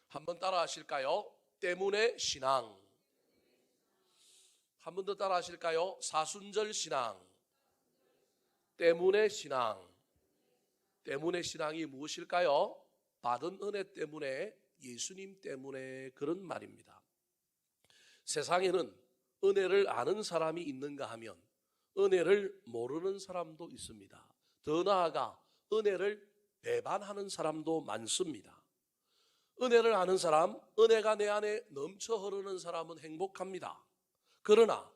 한번 따라 하실까요? 때문에 신앙. 한 번 더 따라 하실까요? 사순절 신앙. 때문에 신앙. 때문에 신앙이 무엇일까요? 받은 은혜 때문에, 예수님 때문에 그런 말입니다. 세상에는 은혜를 아는 사람이 있는가 하면 은혜를 모르는 사람도 있습니다. 더 나아가 은혜를 배반하는 사람도 많습니다. 은혜를 아는 사람, 은혜가 내 안에 넘쳐 흐르는 사람은 행복합니다. 그러나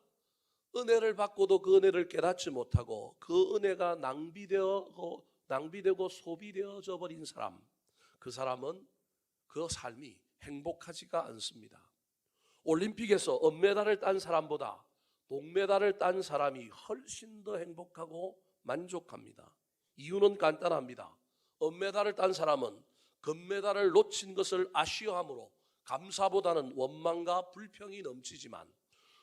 은혜를 받고도 그 은혜를 깨닫지 못하고 그 은혜가 낭비되고 소비되어져 버린 사람, 그 사람은 그 삶이 행복하지가 않습니다. 올림픽에서 은메달을 딴 사람보다 동메달을 딴 사람이 훨씬 더 행복하고 만족합니다. 이유는 간단합니다. 은메달을 딴 사람은 금메달을 놓친 것을 아쉬워하므로 감사보다는 원망과 불평이 넘치지만,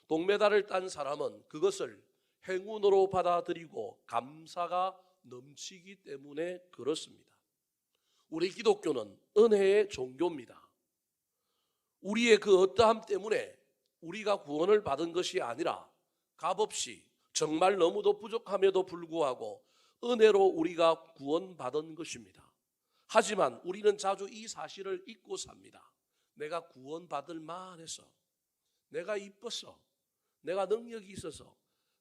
동메달을 딴 사람은 그것을 행운으로 받아들이고 감사가 넘치기 때문에 그렇습니다. 우리 기독교는 은혜의 종교입니다. 우리의 그 어떠함 때문에 우리가 구원을 받은 것이 아니라 값없이 정말 너무도 부족함에도 불구하고 은혜로 우리가 구원받은 것입니다. 하지만 우리는 자주 이 사실을 잊고 삽니다. 내가 구원받을 만해서, 내가 이뻐서, 내가 능력이 있어서,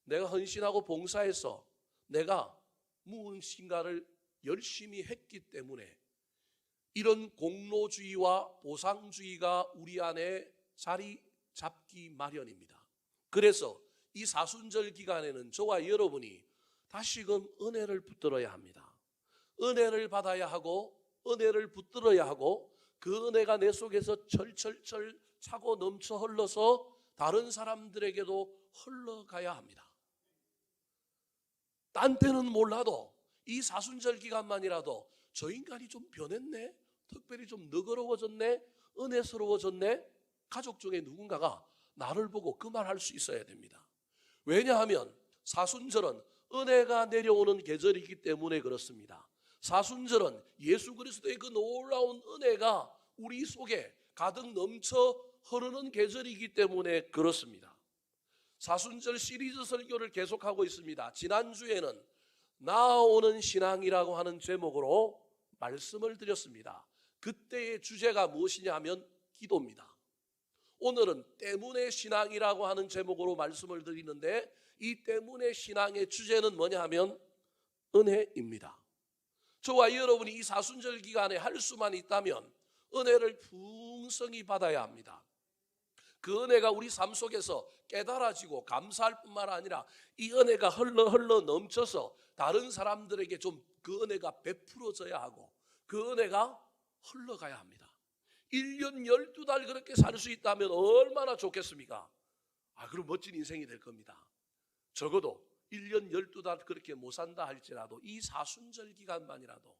내가 헌신하고 봉사해서, 내가 무엇인가를 열심히 했기 때문에 이런 공로주의와 보상주의가 우리 안에 자리 잡기 마련입니다. 그래서 이 사순절 기간에는 저와 여러분이 다시금 은혜를 붙들어야 합니다. 은혜를 받아야 하고 은혜를 붙들어야 하고 그 은혜가 내 속에서 철철철 차고 넘쳐 흘러서 다른 사람들에게도 흘러가야 합니다. 딴 때는 몰라도 이 사순절 기간만이라도 저 인간이 좀 변했네, 특별히 좀 너그러워졌네, 은혜스러워졌네, 가족 중에 누군가가 나를 보고 그 말할 수 있어야 됩니다. 왜냐하면 사순절은 은혜가 내려오는 계절이기 때문에 그렇습니다. 사순절은 예수 그리스도의 그 놀라운 은혜가 우리 속에 가득 넘쳐 흐르는 계절이기 때문에 그렇습니다. 사순절 시리즈 설교를 계속하고 있습니다. 지난주에는 나아오는 신앙이라고 하는 제목으로 말씀을 드렸습니다. 그때의 주제가 무엇이냐 하면 기도입니다. 오늘은 때문에 신앙이라고 하는 제목으로 말씀을 드리는데, 이 때문에 신앙의 주제는 뭐냐 하면 은혜입니다. 저와 여러분이 이 사순절 기간에 할 수만 있다면 은혜를 풍성히 받아야 합니다. 그 은혜가 우리 삶 속에서 깨달아지고 감사할 뿐만 아니라 이 은혜가 흘러 넘쳐서 다른 사람들에게 좀 그 은혜가 베풀어져야 하고 그 은혜가 흘러가야 합니다. 1년 12달 그렇게 살 수 있다면 얼마나 좋겠습니까? 그럼 멋진 인생이 될 겁니다. 적어도 1년 12달 그렇게 못 산다 할지라도 이 사순절 기간만이라도,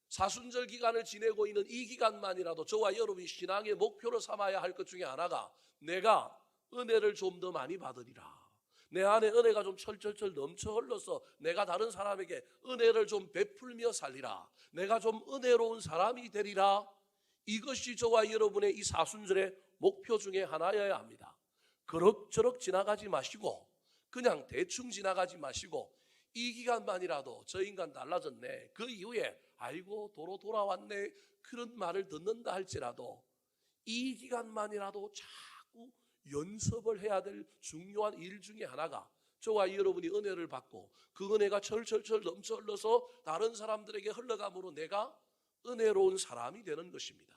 사순절 기간을 지내고 있는 이 기간만이라도 저와 여러분이 신앙의 목표로 삼아야 할 것 중에 하나가, 내가 은혜를 좀 더 많이 받으리라, 내 안에 은혜가 좀 철철철 넘쳐 흘러서 내가 다른 사람에게 은혜를 좀 베풀며 살리라, 내가 좀 은혜로운 사람이 되리라, 이것이 저와 여러분의 이 사순절의 목표 중에 하나여야 합니다. 그럭저럭 지나가지 마시고, 그냥 대충 지나가지 마시고, 이 기간만이라도 저 인간 달라졌네, 그 이후에 아이고 도로 돌아왔네, 그런 말을 듣는다 할지라도 이 기간만이라도 자꾸 연습을 해야 될 중요한 일 중에 하나가, 저와 여러분이 은혜를 받고 그 은혜가 철철철 넘쳐 흘러서 다른 사람들에게 흘러감으로 내가 은혜로운 사람이 되는 것입니다.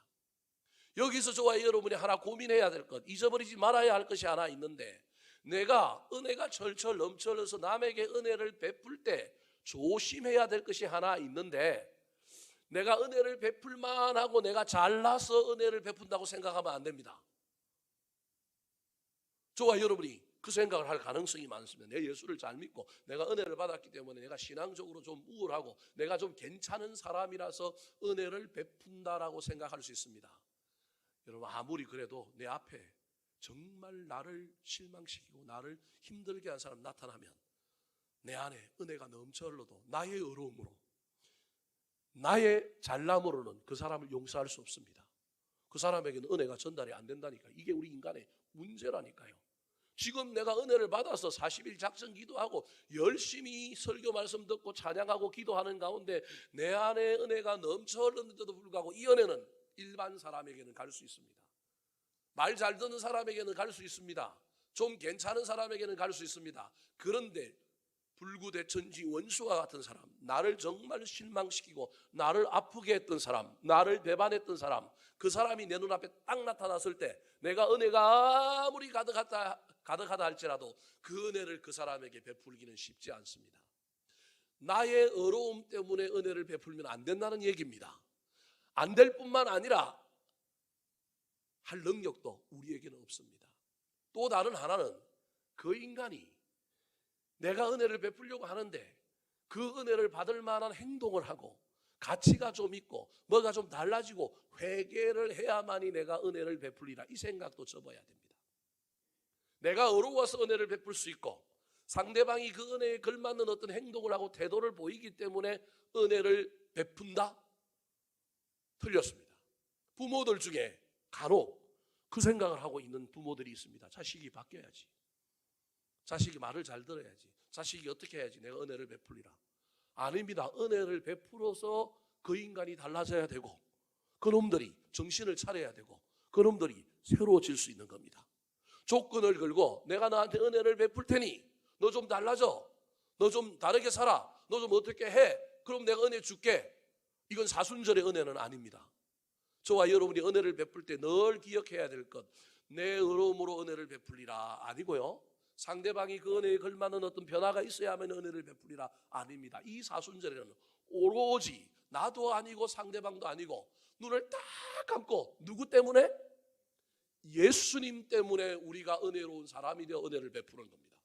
여기서 저와 여러분이 하나 고민해야 될 것, 잊어버리지 말아야 할 것이 하나 있는데, 내가 은혜가 철철 넘쳐 흘러서 남에게 은혜를 베풀 때 조심해야 될 것이 하나 있는데, 내가 은혜를 베풀만 하고 내가 잘나서 은혜를 베푼다고 생각하면 안 됩니다. 저와 여러분이 그 생각을 할 가능성이 많습니다. 내가 예수를 잘 믿고 내가 은혜를 받았기 때문에 내가 신앙적으로 좀 우월하고 내가 좀 괜찮은 사람이라서 은혜를 베푼다라고 생각할 수 있습니다. 여러분, 아무리 그래도 내 앞에 정말 나를 실망시키고 나를 힘들게 한 사람 나타나면 내 안에 은혜가 넘쳐 흘러도 나의 의로움으로, 나의 잘남으로는 그 사람을 용서할 수 없습니다. 그 사람에게는 은혜가 전달이 안 된다니까. 이게 우리 인간의 문제라니까요. 지금 내가 은혜를 받아서 40일 작정 기도하고 열심히 설교 말씀 듣고 찬양하고 기도하는 가운데 내 안에 은혜가 넘쳐 흐르는데도 불구하고 이 은혜는 일반 사람에게는 갈 수 있습니다. 말 잘 듣는 사람에게는 갈 수 있습니다. 좀 괜찮은 사람에게는 갈 수 있습니다. 그런데 불구대천지 원수와 같은 사람, 나를 정말 실망시키고 나를 아프게 했던 사람, 나를 배반했던 사람, 그 사람이 내 눈앞에 딱 나타났을 때 내가 은혜가 아무리 가득하다 할지라도 그 은혜를 그 사람에게 베풀기는 쉽지 않습니다. 나의 의로움 때문에 은혜를 베풀면 안 된다는 얘기입니다. 안 될 뿐만 아니라 할 능력도 우리에게는 없습니다. 또 다른 하나는 그 인간이 내가 은혜를 베풀려고 하는데 그 은혜를 받을 만한 행동을 하고 가치가 좀 있고 뭐가 좀 달라지고 회개를 해야만이 내가 은혜를 베풀리라, 이 생각도 접어야 됩니다. 내가 어려워서 은혜를 베풀 수 있고 상대방이 그 은혜에 걸맞는 어떤 행동을 하고 태도를 보이기 때문에 은혜를 베푼다? 틀렸습니다. 부모들 중에 간혹 그 생각을 하고 있는 부모들이 있습니다. 자식이 바뀌어야지, 자식이 말을 잘 들어야지, 자식이 어떻게 해야지 내가 은혜를 베풀리라. 아닙니다. 은혜를 베풀어서 그 인간이 달라져야 되고 그놈들이 정신을 차려야 되고 그놈들이 새로워질 수 있는 겁니다. 조건을 걸고 내가 너한테 은혜를 베풀 테니 너 좀 달라져, 너 좀 다르게 살아, 너 좀 어떻게 해, 그럼 내가 은혜 줄게. 이건 사순절의 은혜는 아닙니다. 저와 여러분이 은혜를 베풀 때 늘 기억해야 될 것, 내 의로움으로 은혜를 베풀리라 아니고요, 상대방이 그 은혜에 걸맞는 어떤 변화가 있어야만 은혜를 베풀리라 아닙니다. 이 사순절에는 오로지 나도 아니고 상대방도 아니고 눈을 딱 감고 누구 때문에? 예수님 때문에 우리가 은혜로운 사람이 되어 은혜를 베푸는 겁니다.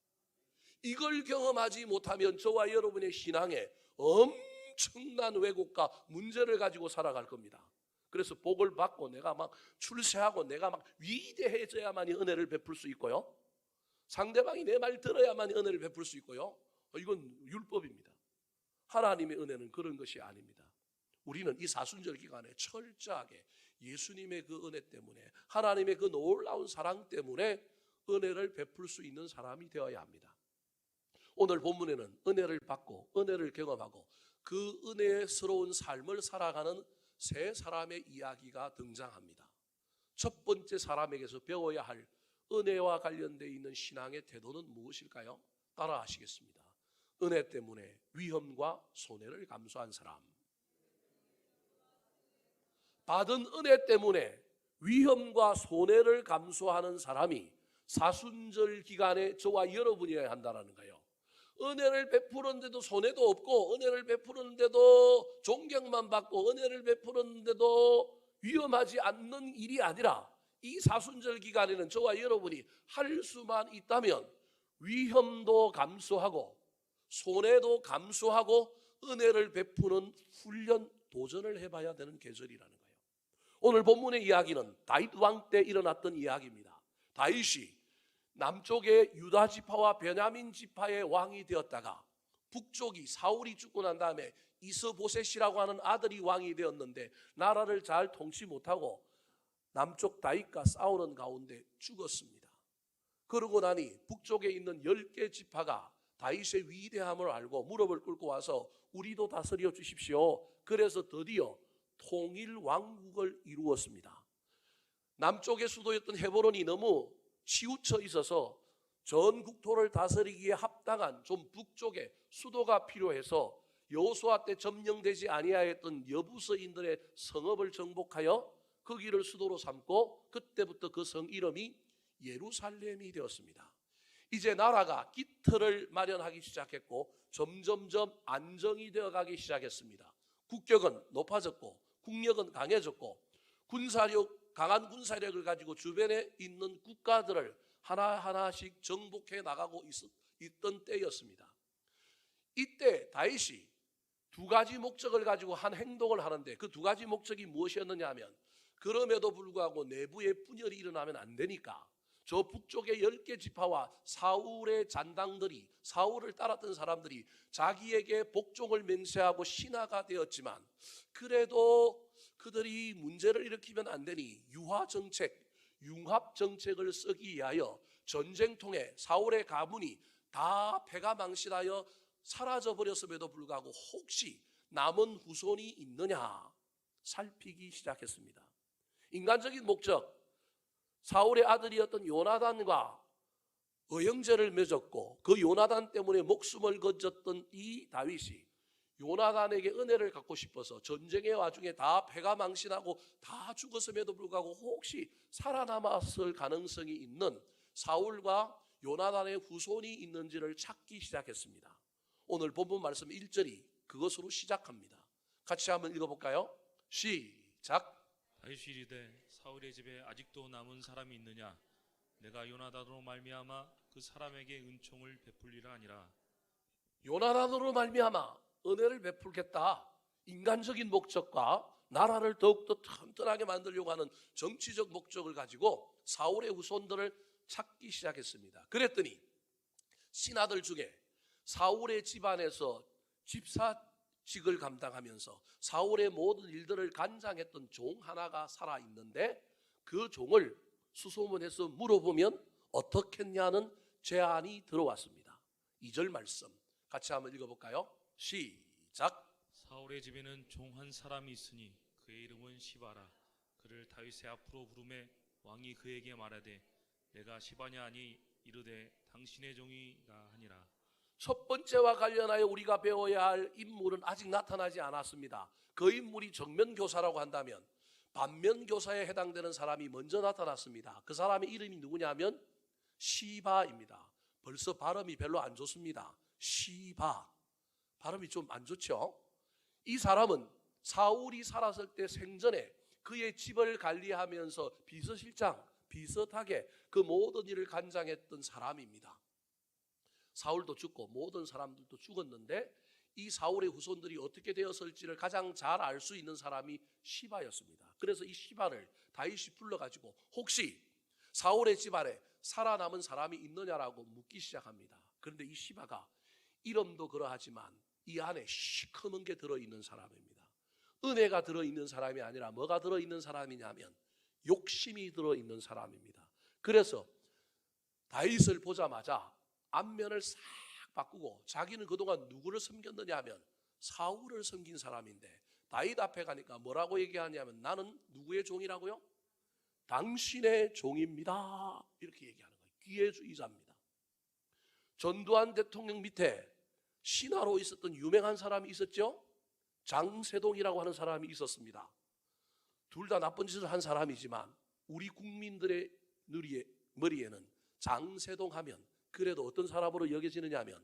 이걸 경험하지 못하면 저와 여러분의 신앙에 엄청난 왜곡과 문제를 가지고 살아갈 겁니다. 그래서 복을 받고 내가 막 출세하고 내가 막 위대해져야만이 은혜를 베풀 수 있고요, 상대방이 내 말 들어야만 은혜를 베풀 수 있고요, 이건 율법입니다. 하나님의 은혜는 그런 것이 아닙니다. 우리는 이 사순절 기간에 철저하게 예수님의 그 은혜 때문에, 하나님의 그 놀라운 사랑 때문에 은혜를 베풀 수 있는 사람이 되어야 합니다. 오늘 본문에는 은혜를 받고 은혜를 경험하고 그 은혜스러운 삶을 살아가는 세 사람의 이야기가 등장합니다. 첫 번째 사람에게서 배워야 할 은혜와 관련되어 있는 신앙의 태도는 무엇일까요? 따라 하시겠습니다. 은혜 때문에 위험과 손해를 감수한 사람. 받은 은혜 때문에 위험과 손해를 감수하는 사람이 사순절 기간에 저와 여러분이어야 한다는 거예요. 은혜를 베푸는데도 손해도 없고 은혜를 베푸는데도 존경만 받고 은혜를 베푸는데도 위험하지 않는 일이 아니라 이 사순절 기간에는 저와 여러분이 할 수만 있다면 위험도 감수하고 손해도 감수하고 은혜를 베푸는 훈련, 도전을 해봐야 되는 계절이라는 거예요. 오늘 본문의 이야기는 다윗 왕 때 일어났던 이야기입니다. 다윗이 남쪽의 유다 지파와 베냐민 지파의 왕이 되었다가 북쪽이 사울이 죽고 난 다음에 이스보셋이라고 하는 아들이 왕이 되었는데 나라를 잘 통치 못하고 남쪽 다윗과 싸우는 가운데 죽었습니다. 그러고 나니 북쪽에 있는 10개 지파가 다윗의 위대함을 알고 무릎을 꿇고 와서 우리도 다스려 주십시오. 그래서 드디어 통일 왕국을 이루었습니다. 남쪽의 수도였던 헤브론이 너무 치우쳐 있어서 전 국토를 다스리기에 합당한 좀 북쪽에 수도가 필요해서 여호수아 때 점령되지 아니하였던 여부서인들의 성읍을 정복하여 거기를 수도로 삼고 그때부터 그 성 이름이 예루살렘이 되었습니다. 이제 나라가 기틀을 마련하기 시작했고 점점점 안정이 되어가기 시작했습니다. 국격은 높아졌고 국력은 강해졌고 강한 군사력을 가지고 주변에 있는 국가들을 하나하나씩 정복해 나가고 있던 때였습니다. 이때 다윗이 두 가지 목적을 가지고 한 행동을 하는데 그 두 가지 목적이 무엇이었느냐 하면, 그럼에도 불구하고 내부에 분열이 일어나면 안 되니까 저 북쪽의 10개 지파와 사울의 잔당들이, 사울을 따랐던 사람들이 자기에게 복종을 맹세하고 신하가 되었지만, 그래도 그들이 문제를 일으키면 안 되니 유화정책, 융합정책을 쓰기 위하여 전쟁통에 사울의 가문이 다 패가 망신하여 사라져 버렸음에도 불구하고 혹시 남은 후손이 있느냐 살피기 시작했습니다. 인간적인 목적, 사울의 아들이었던 요나단과 의형제를 맺었고 그 요나단 때문에 목숨을 건졌던 이 다윗이 요나단에게 은혜를 갖고 싶어서 전쟁의 와중에 다 패가 망신하고 다 죽었음에도 불구하고 혹시 살아남았을 가능성이 있는 사울과 요나단의 후손이 있는지를 찾기 시작했습니다. 오늘 본문 말씀 1절이 그것으로 시작합니다. 같이 한번 읽어볼까요? 시작. 다윗이 이르되 사울의 집에 아직도 남은 사람이 있느냐? 내가 요나단으로 말미암아 그 사람에게 은총을 베풀리라 하니라. 요나단으로 말미암아 은혜를 베풀겠다. 인간적인 목적과 나라를 더욱더 튼튼하게 만들려고 하는 정치적 목적을 가지고 사울의 후손들을 찾기 시작했습니다. 그랬더니 신하들 중에 사울의 집안에서 집사직을 감당하면서 사울의 모든 일들을 관장했던 종 하나가 살아있는데 그 종을 수소문해서 물어보면 어떻겠냐는 제안이 들어왔습니다. 2절 말씀 같이 한번 읽어볼까요? 시작. 사울의 집에는 종 한 사람이 있으니 그의 이름은 시바라. 그를 다윗의 앞으로 부르매 왕이 그에게 말하되 내가 시바냐 하니 이르되 당신의 종이라 하니라. 첫 번째와 관련하여 우리가 배워야 할 인물은 아직 나타나지 않았습니다. 그 인물이 정면교사라고 한다면 반면교사에 해당되는 사람이 먼저 나타났습니다. 그 사람의 이름이 누구냐면 시바입니다. 벌써 발음이 별로 안 좋습니다. 시바. 발음이 좀 안 좋죠? 이 사람은 사울이 살았을 때 생전에 그의 집을 관리하면서 비서실장, 비슷하게 그 모든 일을 관장했던 사람입니다. 사울도 죽고 모든 사람들도 죽었는데 이 사울의 후손들이 어떻게 되었을지를 가장 잘 알 수 있는 사람이 시바였습니다. 그래서 이 시바를 다윗이 불러가지고 혹시 사울의 집안에 살아남은 사람이 있느냐라고 묻기 시작합니다. 그런데 이 시바가 이름도 그러하지만 이 안에 시커먼 게 들어있는 사람입니다. 은혜가 들어있는 사람이 아니라 뭐가 들어있는 사람이냐면 욕심이 들어있는 사람입니다. 그래서 다윗을 보자마자 안면을 싹 바꾸고 자기는 그동안 누구를 섬겼느냐 하면 사울을 섬긴 사람인데 다윗 앞에 가니까 뭐라고 얘기하냐면 나는 누구의 종이라고요? 당신의 종입니다. 이렇게 얘기하는 거예요. 기회주의자입니다. 전두환 대통령 밑에 신하로 있었던 유명한 사람이 있었죠? 장세동이라고 하는 사람이 있었습니다. 둘 다 나쁜 짓을 한 사람이지만 우리 국민들의 머리에는 장세동 하면 그래도 어떤 사람으로 여겨지느냐 하면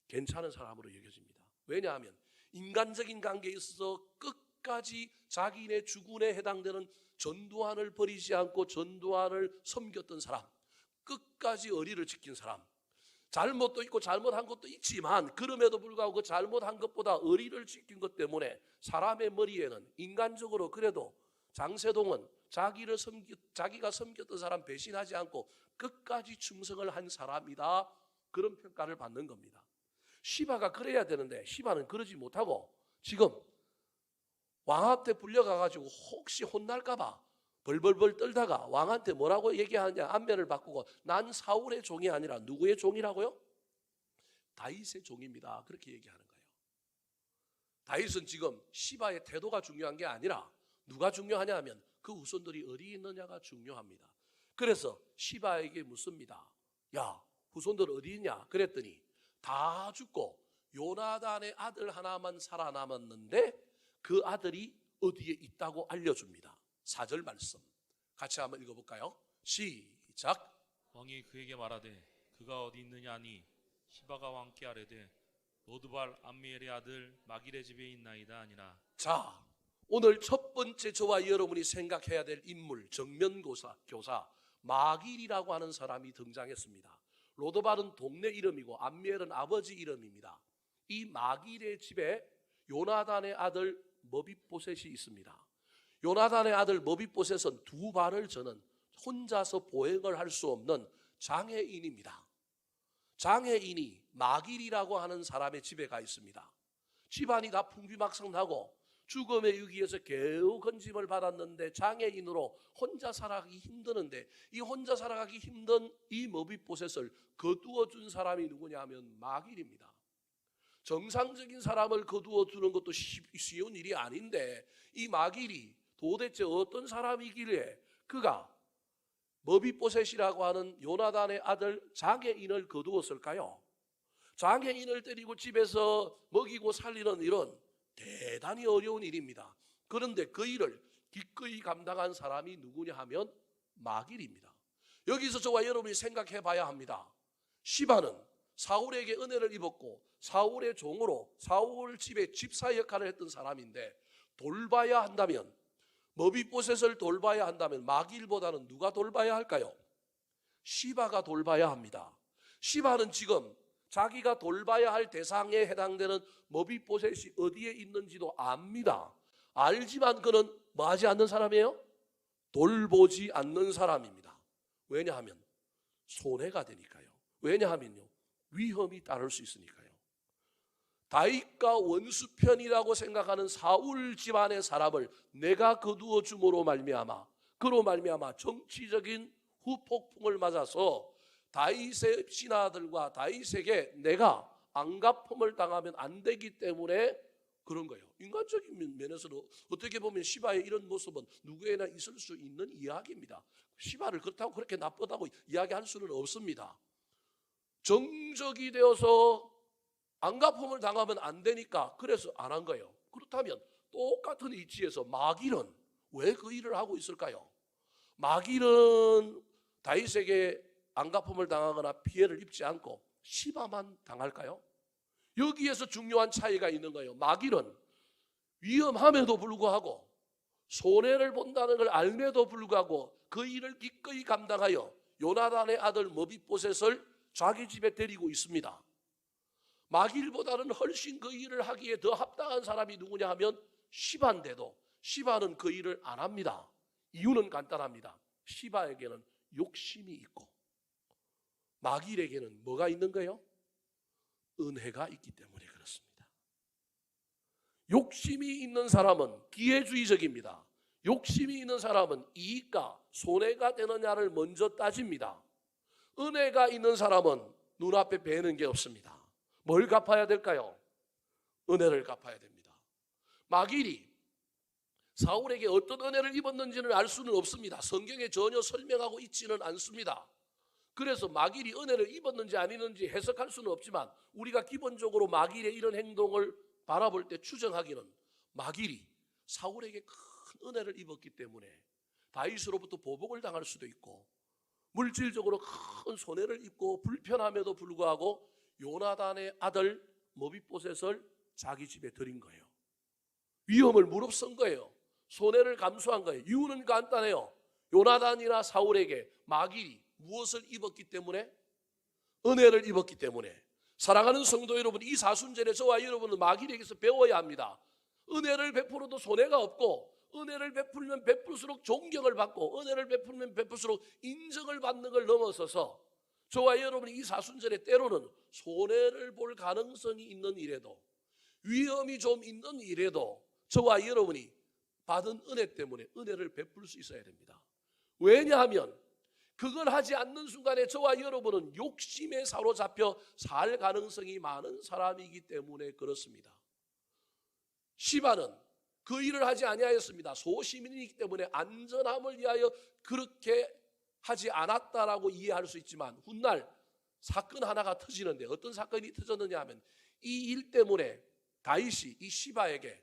괜찮은 사람으로 여겨집니다. 왜냐하면 인간적인 관계에 있어서 끝까지 자기네 주군에 해당되는 전두환을 버리지 않고 전두환을 섬겼던 사람, 끝까지 의리를 지킨 사람, 잘못도 있고 잘못한 것도 있지만 그럼에도 불구하고 그 잘못한 것보다 의리를 지킨 것 때문에 사람의 머리에는 인간적으로 그래도 장세동은 자기가 섬겼던 사람 배신하지 않고 끝까지 충성을 한 사람이다. 그런 평가를 받는 겁니다. 시바가 그래야 되는데 시바는 그러지 못하고 지금 왕한테 불려가가지고 혹시 혼날까봐 벌벌벌 떨다가 왕한테 뭐라고 얘기하냐 안면을 바꾸고 난 사울의 종이 아니라 누구의 종이라고요? 다윗의 종입니다. 그렇게 얘기하는 거예요. 다윗은 지금 시바의 태도가 중요한 게 아니라 누가 중요하냐 하면 그 후손들이 어디 있느냐가 중요합니다. 그래서 시바에게 묻습니다. 야, 후손들 어디 있냐? 그랬더니 다 죽고 요나단의 아들 하나만 살아남았는데 그 아들이 어디에 있다고 알려줍니다. 4절 말씀 같이 한번 읽어볼까요? 시작. 왕이 그에게 말하되 그가 어디 있느냐 하니 시바가 왕께 아뢰되 로드발 암미엘의 아들 마길의 집에 있나이다 하니라. 자, 오늘 첫 번째 저와 여러분이 생각해야 될 인물 정면교사 마길이라고 하는 사람이 등장했습니다. 로드발은 동네 이름이고 암미엘은 아버지 이름입니다. 이 마길의 집에 요나단의 아들 머비보셋이 있습니다. 요나단의 아들 머비보셋은 두 발을 저는 혼자서 보행을 할 수 없는 장애인입니다. 장애인이 마길이라고 하는 사람의 집에 가 있습니다. 집안이 다 풍비박산나고 죽음의 위기에서 겨우 건짐을 받았는데 장애인으로 혼자 살아가기 힘드는데, 이 혼자 살아가기 힘든 이 머비보셋을 거두어 준 사람이 누구냐 하면 마길입니다. 정상적인 사람을 거두어 두는 것도 쉬운 일이 아닌데, 이 마길이 도대체 어떤 사람이길래 그가 머비보셋이라고 하는 요나단의 아들 장애인을 거두었을까요? 장애인을 데리고 집에서 먹이고 살리는 일은 대단히 어려운 일입니다. 그런데 그 일을 기꺼이 감당한 사람이 누구냐 하면 마길입니다. 여기서 저와 여러분이 생각해 봐야 합니다. 시바는 사울에게 은혜를 입었고 사울의 종으로 사울 집의 집사 역할을 했던 사람인데, 돌봐야 한다면, 머비보셋을 돌봐야 한다면 마길보다는 누가 돌봐야 할까요? 시바가 돌봐야 합니다. 시바는 지금 자기가 돌봐야 할 대상에 해당되는 머비보셋이 어디에 있는지도 압니다. 알지만 그는 뭐 하지 않는 사람이에요? 돌보지 않는 사람입니다. 왜냐하면 손해가 되니까요. 왜냐하면요, 위험이 따를 수 있으니까요. 다윗과 원수편이라고 생각하는 사울 집안의 사람을 내가 거두어 줌으로 말미암아, 그로 말미암아 정치적인 후폭풍을 맞아서 다윗의 신하들과 다윗에게 내가 안갚음을 당하면 안 되기 때문에 그런 거예요. 인간적인 면에서는 어떻게 보면 시바의 이런 모습은 누구에나 있을 수 있는 이야기입니다. 시바를 그렇다고 그렇게 나쁘다고 이야기할 수는 없습니다. 정적이 되어서 안갚음을 당하면 안 되니까 그래서 안 한 거예요. 그렇다면 똑같은 이치에서 마길은 왜 그 일을 하고 있을까요? 마길은 다윗에게 안갚음을 당하거나 피해를 입지 않고 시바만 당할까요? 여기에서 중요한 차이가 있는 거예요. 마길은 위험함에도 불구하고 손해를 본다는 걸 알매도 불구하고 그 일을 기꺼이 감당하여 요나단의 아들 머비보셋을 자기 집에 데리고 있습니다. 마길보다는 훨씬 그 일을 하기에 더 합당한 사람이 누구냐 하면 시바인데도 시바는 그 일을 안 합니다. 이유는 간단합니다. 시바에게는 욕심이 있고 마길에게는 뭐가 있는 거예요? 은혜가 있기 때문에 그렇습니다. 욕심이 있는 사람은 기회주의적입니다. 욕심이 있는 사람은 이익과 손해가 되느냐를 먼저 따집니다. 은혜가 있는 사람은 눈앞에 뵈는 게 없습니다. 뭘 갚아야 될까요? 은혜를 갚아야 됩니다. 마길이 사울에게 어떤 은혜를 입었는지는 알 수는 없습니다. 성경에 전혀 설명하고 있지는 않습니다. 그래서 마길이 은혜를 입었는지 아니는지 해석할 수는 없지만 우리가 기본적으로 마길의 이런 행동을 바라볼 때 추정하기는 마길이 사울에게 큰 은혜를 입었기 때문에 다윗으로부터 보복을 당할 수도 있고 물질적으로 큰 손해를 입고 불편함에도 불구하고 요나단의 아들 머비보셋을 자기 집에 들인 거예요. 위험을 무릅쓴 거예요. 손해를 감수한 거예요. 이유는 간단해요. 요나단이나 사울에게 마길이 무엇을 입었기 때문에? 은혜를 입었기 때문에. 사랑하는 성도 여러분, 이 사순절에 저와 여러분은 마길에게서 배워야 합니다. 은혜를 베풀어도 손해가 없고 은혜를 베풀면 베풀수록 존경을 받고 은혜를 베풀면 베풀수록 인정을 받는 걸 넘어서서 저와 여러분이 이 사순절에 때로는 손해를 볼 가능성이 있는 일에도 위험이 좀 있는 일에도 저와 여러분이 받은 은혜 때문에 은혜를 베풀 수 있어야 됩니다. 왜냐하면 그걸 하지 않는 순간에 저와 여러분은 욕심에 사로잡혀 살 가능성이 많은 사람이기 때문에 그렇습니다. 시바는 그 일을 하지 아니하였습니다. 소시민이기 때문에 안전함을 위하여 그렇게 하지 않았다라고 이해할 수 있지만 훗날 사건 하나가 터지는데 어떤 사건이 터졌느냐 하면 이 일 때문에 다윗이 이 시바에게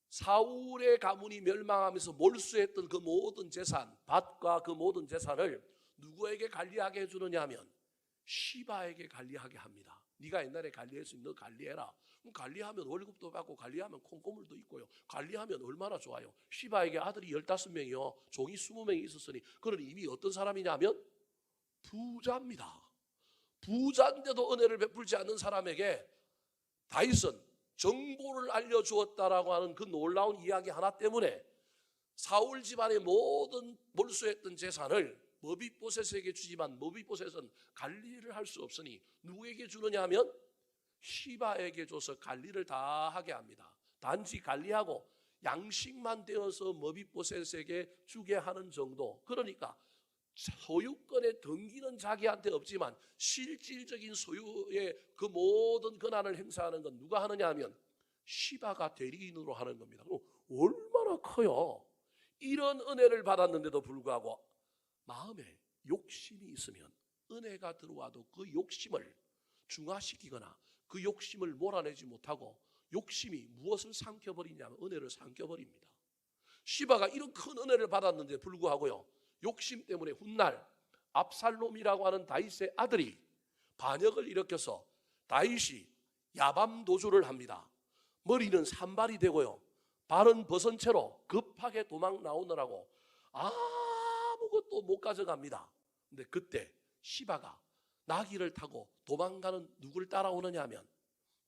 사울의 가문이 멸망하면서 몰수했던 그 모든 재산, 밭과 그 모든 재산을 누구에게 관리하게 해주느냐 하면 시바에게 관리하게 합니다. 네가 옛날에 관리했으니 너 관리해라. 그럼 관리하면 월급도 받고 관리하면 콩고물도 있고요. 관리하면 얼마나 좋아요. 시바에게 아들이 15명이요. 종이 20명이 있었으니 그는 이미 어떤 사람이냐면 부자입니다. 부자인데도 은혜를 베풀지 않는 사람에게 다윗은 정보를 알려주었다라고 하는 그 놀라운 이야기 하나 때문에 사울 집안의 모든 몰수했던 재산을 머비보셋에게 주지만 머비보셋은 관리를 할 수 없으니 누구에게 주느냐 하면 시바에게 줘서 관리를 다 하게 합니다. 단지 관리하고 양식만 되어서 머비보셋에게 주게 하는 정도. 그러니까 소유권의 등기는 자기한테 없지만 실질적인 소유의 그 모든 권한을 행사하는 건 누가 하느냐 하면 시바가 대리인으로 하는 겁니다. 그럼 얼마나 커요. 이런 은혜를 받았는데도 불구하고 마음에 욕심이 있으면 은혜가 들어와도 그 욕심을 중화시키거나 그 욕심을 몰아내지 못하고 욕심이 무엇을 삼켜버리냐면 은혜를 삼켜버립니다. 시바가 이런 큰 은혜를 받았는데 불구하고요, 욕심 때문에 훗날 압살롬이라고 하는 다윗의 아들이 반역을 일으켜서 다윗이 야밤 도주를 합니다. 머리는 산발이 되고요, 발은 벗은 채로 급하게 도망 나오느라고 아무것도 못 가져갑니다. 근데 그때 시바가 나귀를 타고 도망가는 누구를 따라오느냐 하면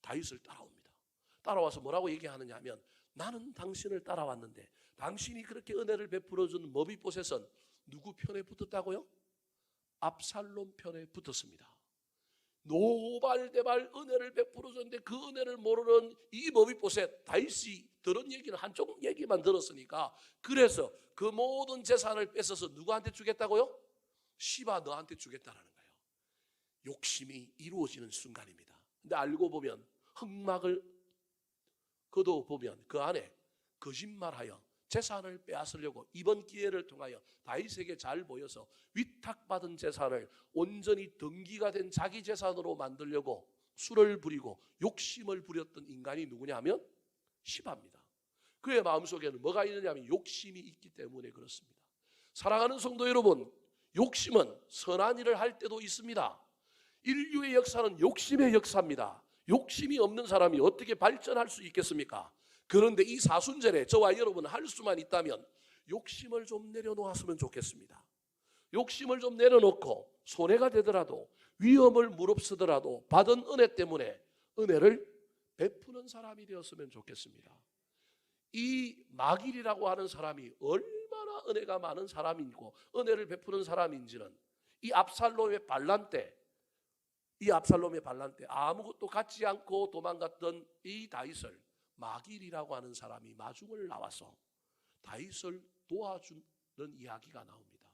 다윗을 따라옵니다. 따라와서 뭐라고 얘기하느냐 하면 나는 당신을 따라왔는데 당신이 그렇게 은혜를 베풀어준 머비보셋은 누구 편에 붙었다고요? 압살롬 편에 붙었습니다. 노발대발 은혜를 베풀어줬는데 그 은혜를 모르는 이 머비보셋, 다윗이 들은 얘기는 한쪽 얘기만 들었으니까 그래서 그 모든 재산을 뺏어서 누구한테 주겠다고요? 시바 너한테 주겠다라는 거예요. 욕심이 이루어지는 순간입니다. 근데 알고 보면 흑막을 거둬보면 그 안에 거짓말하여 재산을 빼앗으려고 이번 기회를 통하여 다윗에게 잘 보여서 위탁받은 재산을 온전히 등기가 된 자기 재산으로 만들려고 수를 부리고 욕심을 부렸던 인간이 누구냐 하면 시바입니다. 그의 마음속에는 뭐가 있느냐 하면 욕심이 있기 때문에 그렇습니다. 사랑하는 성도 여러분, 욕심은 선한 일을 할 때도 있습니다. 인류의 역사는 욕심의 역사입니다. 욕심이 없는 사람이 어떻게 발전할 수 있겠습니까? 그런데 이 사순절에 저와 여러분 할 수만 있다면 욕심을 좀 내려놓았으면 좋겠습니다. 욕심을 좀 내려놓고 손해가 되더라도 위험을 무릅쓰더라도 받은 은혜 때문에 은혜를 베푸는 사람이 되었으면 좋겠습니다. 이 마길이라고 하는 사람이 얼마나 은혜가 많은 사람이고 은혜를 베푸는 사람인지는 이 압살롬의 반란 때 아무것도 갖지 않고 도망갔던 이 다윗을 마길이라고 하는 사람이 마중을 나와서 다윗을 도와주는 이야기가 나옵니다.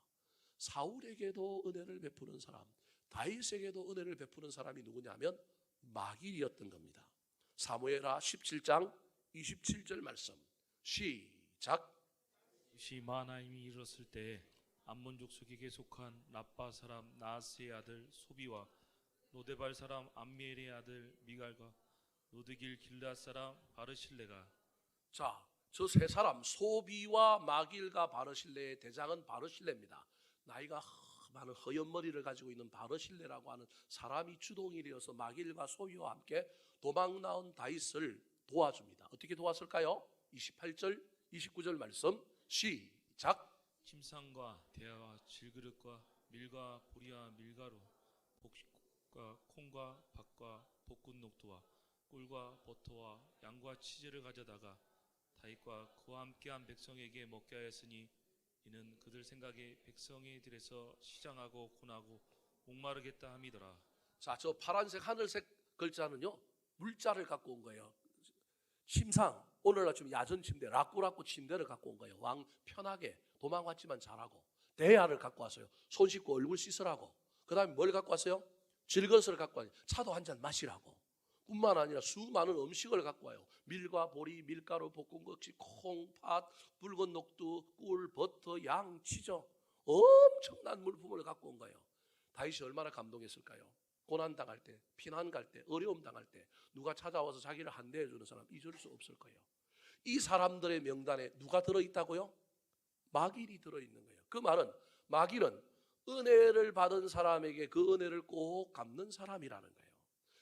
사울에게도 은혜를 베푸는 사람, 다윗에게도 은혜를 베푸는 사람이 누구냐면 마길이었던 겁니다. 사무엘하 17장 27절 말씀 시작. 시 마하나임이 이르렀을 때 암몬 족속에게 속한 라빠 사람 나하스의 아들 소비와 로데발 사람 암미엘의 아들 미갈과 로드길 길앗 사람 바르실레가, 자, 저 세 사람 소비와 마길과 바르실레의 대장은 바르실레입니다. 나이가 많은 허연 머리를 가지고 있는 바르실레라고 하는 사람이 주동이 되어서 마길과 소비와 함께 도망 나온 다윗을 도와줍니다. 어떻게 도왔을까요? 28절 29절 말씀 시작. 침상과 대야와 질그릇과 밀과 보리와 밀가루, 복식과 콩과 밭과 볶은 녹두와 꿀과 버터와 양과 치즈를 가져다가 다윗과 그와 함께한 백성에게 먹게 하였으니 이는 그들 생각에 백성의 들에서 시장하고 고나고 목마르겠다 함이더라. 자, 저 파란색 하늘색 글자는요 물자를 갖고 온 거예요. 침상, 오늘날 좀 야전 침대, 라꾸라꾸 침대를 갖고 온 거예요. 왕 편하게 도망왔지만 잘하고. 대야를 갖고 왔어요. 손 씻고 얼굴 씻으라고. 그 다음에 뭘 갖고 왔어요? 질것을 갖고 와요. 차도 한 잔 마시라고. 뿐만 아니라 수많은 음식을 갖고 와요. 밀과 보리, 밀가루, 볶은 것이 콩, 팥, 붉은 녹두, 꿀, 버터, 양, 치즈, 엄청난 물품을 갖고 온 거예요. 다윗이 얼마나 감동했을까요? 고난 당할 때, 피난 갈 때, 어려움 당할 때 누가 찾아와서 자기를 한대해 주는 사람 잊을 수 없을 거예요. 이 사람들의 명단에 누가 들어있다고요? 마길이 들어있는 거예요. 그 말은 마길은 은혜를 받은 사람에게 그 은혜를 꼭 갚는 사람이라는 거예요.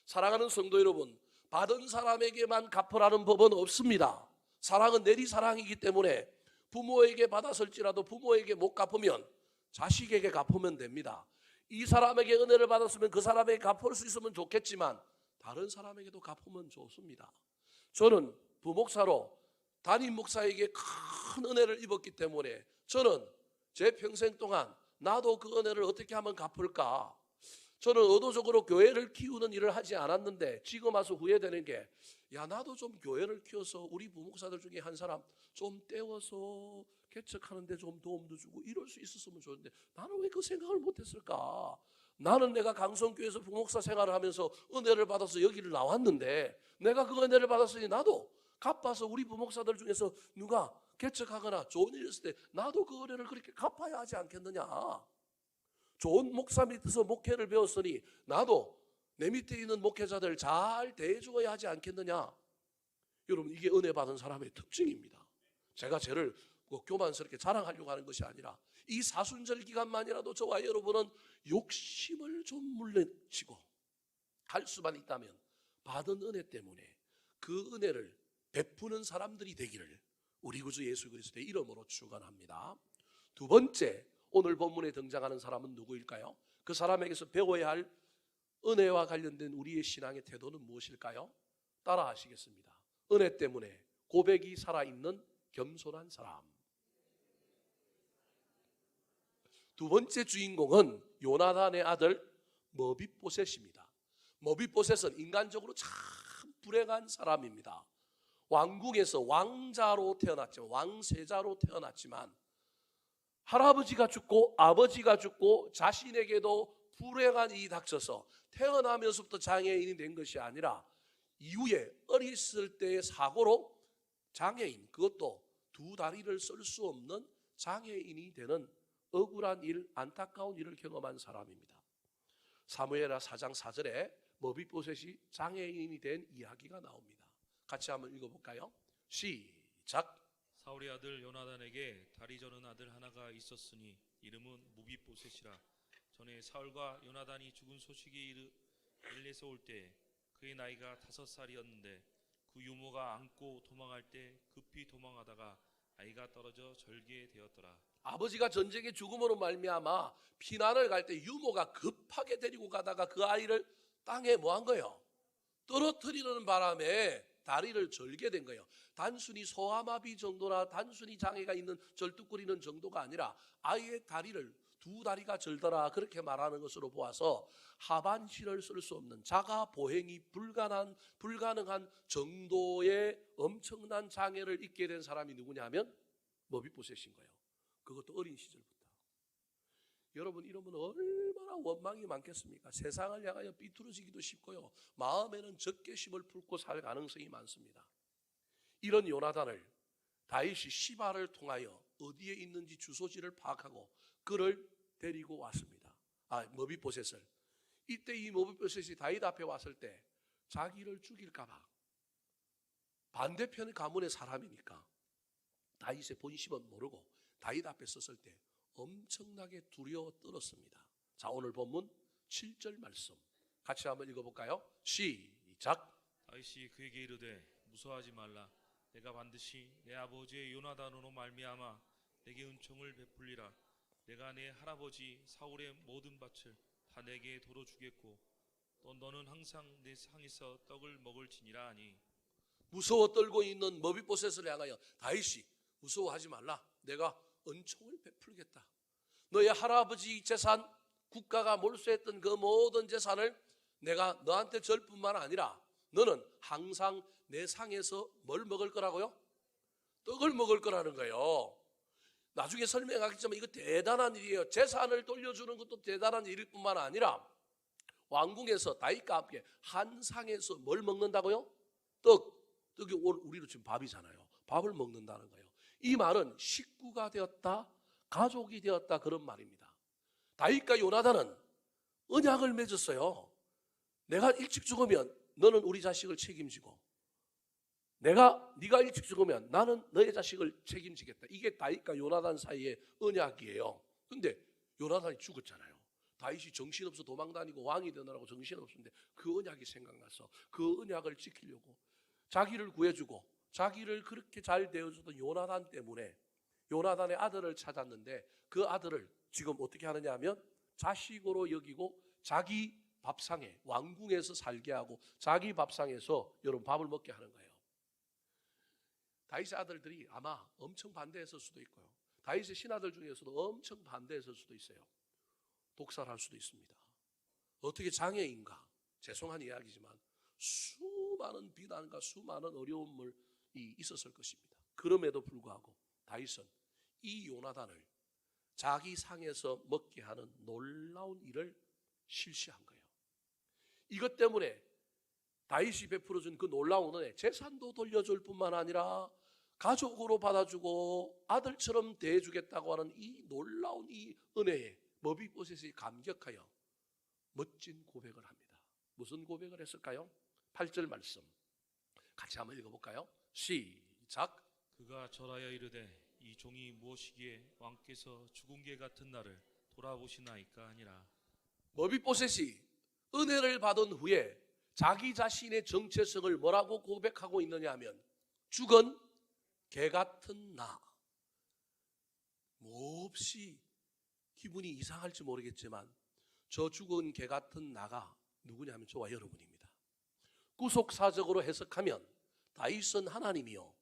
사랑하는 성도 여러분, 받은 사람에게만 갚으라는 법은 없습니다. 사랑은 내리사랑이기 때문에 부모에게 받았을지라도 부모에게 못 갚으면 자식에게 갚으면 됩니다. 이 사람에게 은혜를 받았으면 그 사람에게 갚을 수 있으면 좋겠지만 다른 사람에게도 갚으면 좋습니다. 저는 부목사로 담임 목사에게 큰 은혜를 입었기 때문에 저는 제 평생 동안 나도 그 은혜를 어떻게 하면 갚을까? 저는 의도적으로 교회를 키우는 일을 하지 않았는데 지금 와서 후회되는 게, 야, 나도 좀 교회를 키워서 우리 부목사들 중에 한 사람 좀 떼워서 개척하는 데 좀 도움도 주고 이럴 수 있었으면 좋은데 나는 왜 그 생각을 못했을까? 나는 내가 강성교회에서 부목사 생활을 하면서 은혜를 받아서 여기를 나왔는데, 내가 그 은혜를 받았으니 나도 갚아서 우리 부목사들 중에서 누가 개척하거나 좋은 일 있을 때 나도 그 은혜를 그렇게 갚아야 하지 않겠느냐. 좋은 목사 밑에서 목회를 배웠으니 나도 내 밑에 있는 목회자들 잘 대해주어야 하지 않겠느냐. 여러분, 이게 은혜 받은 사람의 특징입니다. 제가 쟤를 교만스럽게 자랑하려고 하는 것이 아니라 이 사순절 기간만이라도 저와 여러분은 욕심을 좀 물리치고 할 수만 있다면 받은 은혜 때문에 그 은혜를 베푸는 사람들이 되기를 우리 구주 예수 그리스도의 이름으로 축원합니다. 두 번째, 오늘 본문에 등장하는 사람은 누구일까요? 그 사람에게서 배워야 할 은혜와 관련된 우리의 신앙의 태도는 무엇일까요? 따라 하시겠습니다. 은혜 때문에 고백이 살아있는 겸손한 사람. 두 번째 주인공은 요나단의 아들 머비보셋입니다. 머비보셋은 인간적으로 참 불행한 사람입니다. 왕궁에서 왕자로 태어났지만, 왕세자로 태어났지만 할아버지가 죽고 아버지가 죽고 자신에게도 불행한 일이 닥쳐서 태어나면서부터 장애인이 된 것이 아니라 이후에 어렸을 때의 사고로 장애인, 그것도 두 다리를 쓸 수 없는 장애인이 되는 억울한 일, 안타까운 일을 경험한 사람입니다. 사무엘하 4장 4절에 머비보셋이 장애인이 된 이야기가 나옵니다. 같이 한번 읽어볼까요? 시작. 사울의 아들 요나단에게 다리 저는 아들 하나가 있었으니 이름은 무비보셋이라. 전에 사울과 요나단이 죽은 소식이 일레서 올 때 그의 나이가 5살이었는데 그 유모가 안고 도망할 때 급히 도망하다가 아이가 떨어져 절개 되었더라. 아버지가 전쟁의 죽음으로 말미암아 피난을 갈 때 유모가 급하게 데리고 가다가 그 아이를 땅에 뭐 한 거예요? 떨어뜨리는 바람에 다리를 절게 된 거예요. 단순히 소아마비 정도나 단순히 장애가 있는 절뚝거리는 정도가 아니라 아이의 다리를, 두 다리가 절더라, 그렇게 말하는 것으로 보아서 하반신을 쓸 수 없는, 자가 보행이 불가능한 정도의 엄청난 장애를 입게 된 사람이 누구냐면 머비보셋인 거예요. 그것도 어린 시절부터. 여러분, 이러면 얼마나 원망이 많겠습니까? 세상을 향하여 삐뚤어지기도 쉽고요, 마음에는 적개심을 품고 살 가능성이 많습니다. 이런 요나단을 다윗이 시바를 통하여 어디에 있는지 주소지를 파악하고 그를 데리고 왔습니다. 머비보셋을. 이때 이 머비보셋이 다윗 앞에 왔을 때 자기를 죽일까 봐, 반대편 가문의 사람이니까 다윗의 본심은 모르고 다윗 앞에 섰을 때 엄청나게 두려워 떨었습니다. 자, 오늘 본문 7절 말씀 같이 한번 읽어볼까요? 시작. 다윗이 그에게 이르되 무서워하지 말라. 내가 반드시 내 아버지의 요나단으로 말미암아 내게 은총을 베풀리라. 내가 내 할아버지 사울의 모든 밭을 다 내게 도로 주겠고 또 너는 항상 내 상에서 떡을 먹을지니라 하니. 무서워 떨고 있는 머비보셋을 향하여 다윗이 무서워하지 말라. 내가 은총을 베풀겠다. 너의 할아버지 재산, 국가가 몰수했던 그 모든 재산을 내가 너한테 줄 뿐만 아니라 너는 항상 내 상에서 뭘 먹을 거라고요? 떡을 먹을 거라는 거예요. 나중에 설명하겠지만 이거 대단한 일이에요. 재산을 돌려주는 것도 대단한 일일 뿐만 아니라 왕궁에서 다윗과 함께 한 상에서 뭘 먹는다고요? 떡이 우리로 지금 밥이잖아요. 밥을 먹는다는 거예요. 이 말은 식구가 되었다, 가족이 되었다, 그런 말입니다. 다윗과 요나단은 언약을 맺었어요. 내가 일찍 죽으면 너는 우리 자식을 책임지고, 네가 일찍 죽으면 나는 너의 자식을 책임지겠다. 이게 다윗과 요나단 사이의 언약이에요. 근데 요나단이 죽었잖아요. 다윗이 정신없어 도망다니고 왕이 되느라고 정신없었는데 그 언약이 생각나서 그 언약을 지키려고 자기를 구해주고 자기를 그렇게 잘 대해주던 요나단 때문에 요나단의 아들을 찾았는데 그 아들을 지금 어떻게 하느냐 하면 자식으로 여기고 자기 밥상에, 왕궁에서 살게 하고 자기 밥상에서 여러분 밥을 먹게 하는 거예요. 다윗의 아들들이 아마 엄청 반대했을 수도 있고요. 다윗의 신하들 중에서도 엄청 반대했을 수도 있어요. 독살할 수도 있습니다. 어떻게 장애인가? 죄송한 이야기지만 수많은 비난과 수많은 어려움이 있었을 것입니다. 그럼에도 불구하고 다윗은 이 요나단을 자기 상에서 먹게 하는 놀라운 일을 실시한 거예요. 이것 때문에 다윗이 베풀어준 그 놀라운 은혜, 재산도 돌려줄 뿐만 아니라 가족으로 받아주고 아들처럼 대해주겠다고 하는 이 놀라운 이 은혜에 머비보셋이 감격하여 멋진 고백을 합니다. 무슨 고백을 했을까요? 8절 말씀 같이 한번 읽어볼까요? 시작. 그가 절하여 이르되 이 종이 무엇이기에 왕께서 죽은 개 같은 나를 돌아보시나이까 하니라. 머비보셋이 은혜를 받은 후에 자기 자신의 정체성을 뭐라고 고백하고 있느냐 하면 죽은 개 같은 나. 몹시 기분이 이상할지 모르겠지만 저 죽은 개 같은 나가 누구냐면 저와 여러분입니다. 구속사적으로 해석하면 다윗은 하나님이요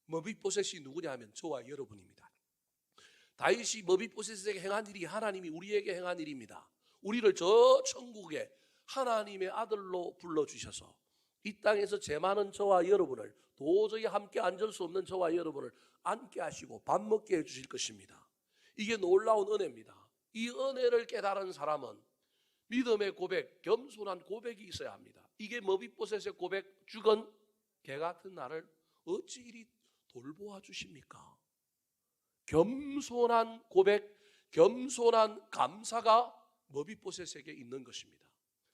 머비보셋이 누구냐 하면 저와 여러분입니다. 다윗이 머비보셋에게 행한 일이 하나님이 우리에게 행한 일입니다. 우리를 저 천국에 하나님의 아들로 불러주셔서 이 땅에서 죄 많은 저와 여러분을 도저히 함께 앉을 수 없는 저와 여러분을 앉게 하시고 밥 먹게 해주실 것입니다. 이게 놀라운 은혜입니다. 이 은혜를 깨달은 사람은 믿음의 고백, 겸손한 고백이 있어야 합니다. 이게 머비보셋의 고백, 죽은 개 같은 나를 어찌 이리 돌보아 주십니까? 겸손한 고백, 겸손한 감사가 머비보셋에게 있는 것입니다.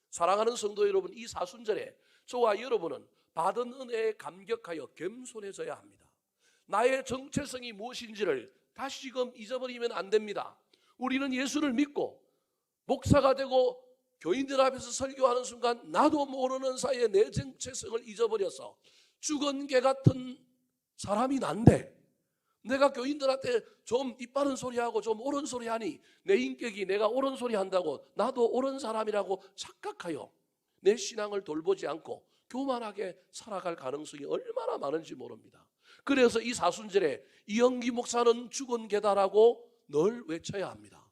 사랑하는 성도 여러분, 이 사순절에 저와 여러분은 받은 은혜에 감격하여 겸손해져야 합니다. 나의 정체성이 무엇인지를 다시금 잊어버리면 안 됩니다. 우리는 예수를 믿고 목사가 되고 교인들 앞에서 설교하는 순간 나도 모르는 사이에 내 정체성을 잊어버려서 죽은 개 같은 사람이 난데 내가 교인들한테 좀 이빠른 소리하고 좀 옳은 소리하니 내 인격이 내가 옳은 소리 한다고 나도 옳은 사람이라고 착각하여 내 신앙을 돌보지 않고 교만하게 살아갈 가능성이 얼마나 많은지 모릅니다. 그래서 이 사순절에 이영기 목사는 죽은 개다라고 늘 외쳐야 합니다.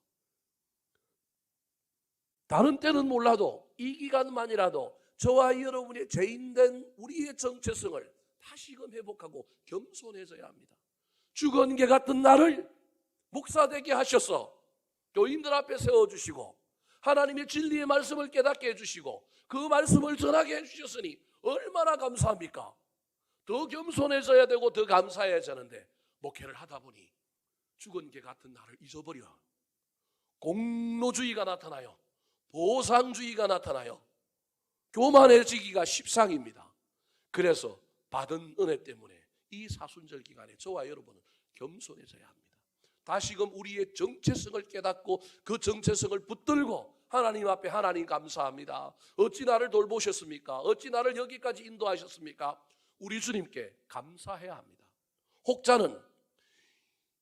다른 때는 몰라도 이 기간만이라도 저와 여러분의 죄인된 우리의 정체성을 다시금 회복하고 겸손해져야 합니다. 죽은 개 같은 나를 목사 되게 하셔서 교인들 앞에 세워주시고 하나님의 진리의 말씀을 깨닫게 해주시고 그 말씀을 전하게 해주셨으니 얼마나 감사합니까? 더 겸손해져야 되고 더 감사해야 하는데 목회를 하다 보니 죽은 개 같은 나를 잊어버려 공로주의가 나타나요. 보상주의가 나타나요. 교만해지기가 십상입니다. 그래서 받은 은혜 때문에 이 사순절 기간에 저와 여러분은 겸손해져야 합니다. 다시금 우리의 정체성을 깨닫고 그 정체성을 붙들고 하나님 앞에 하나님 감사합니다. 어찌 나를 돌보셨습니까? 어찌 나를 여기까지 인도하셨습니까? 우리 주님께 감사해야 합니다. 혹자는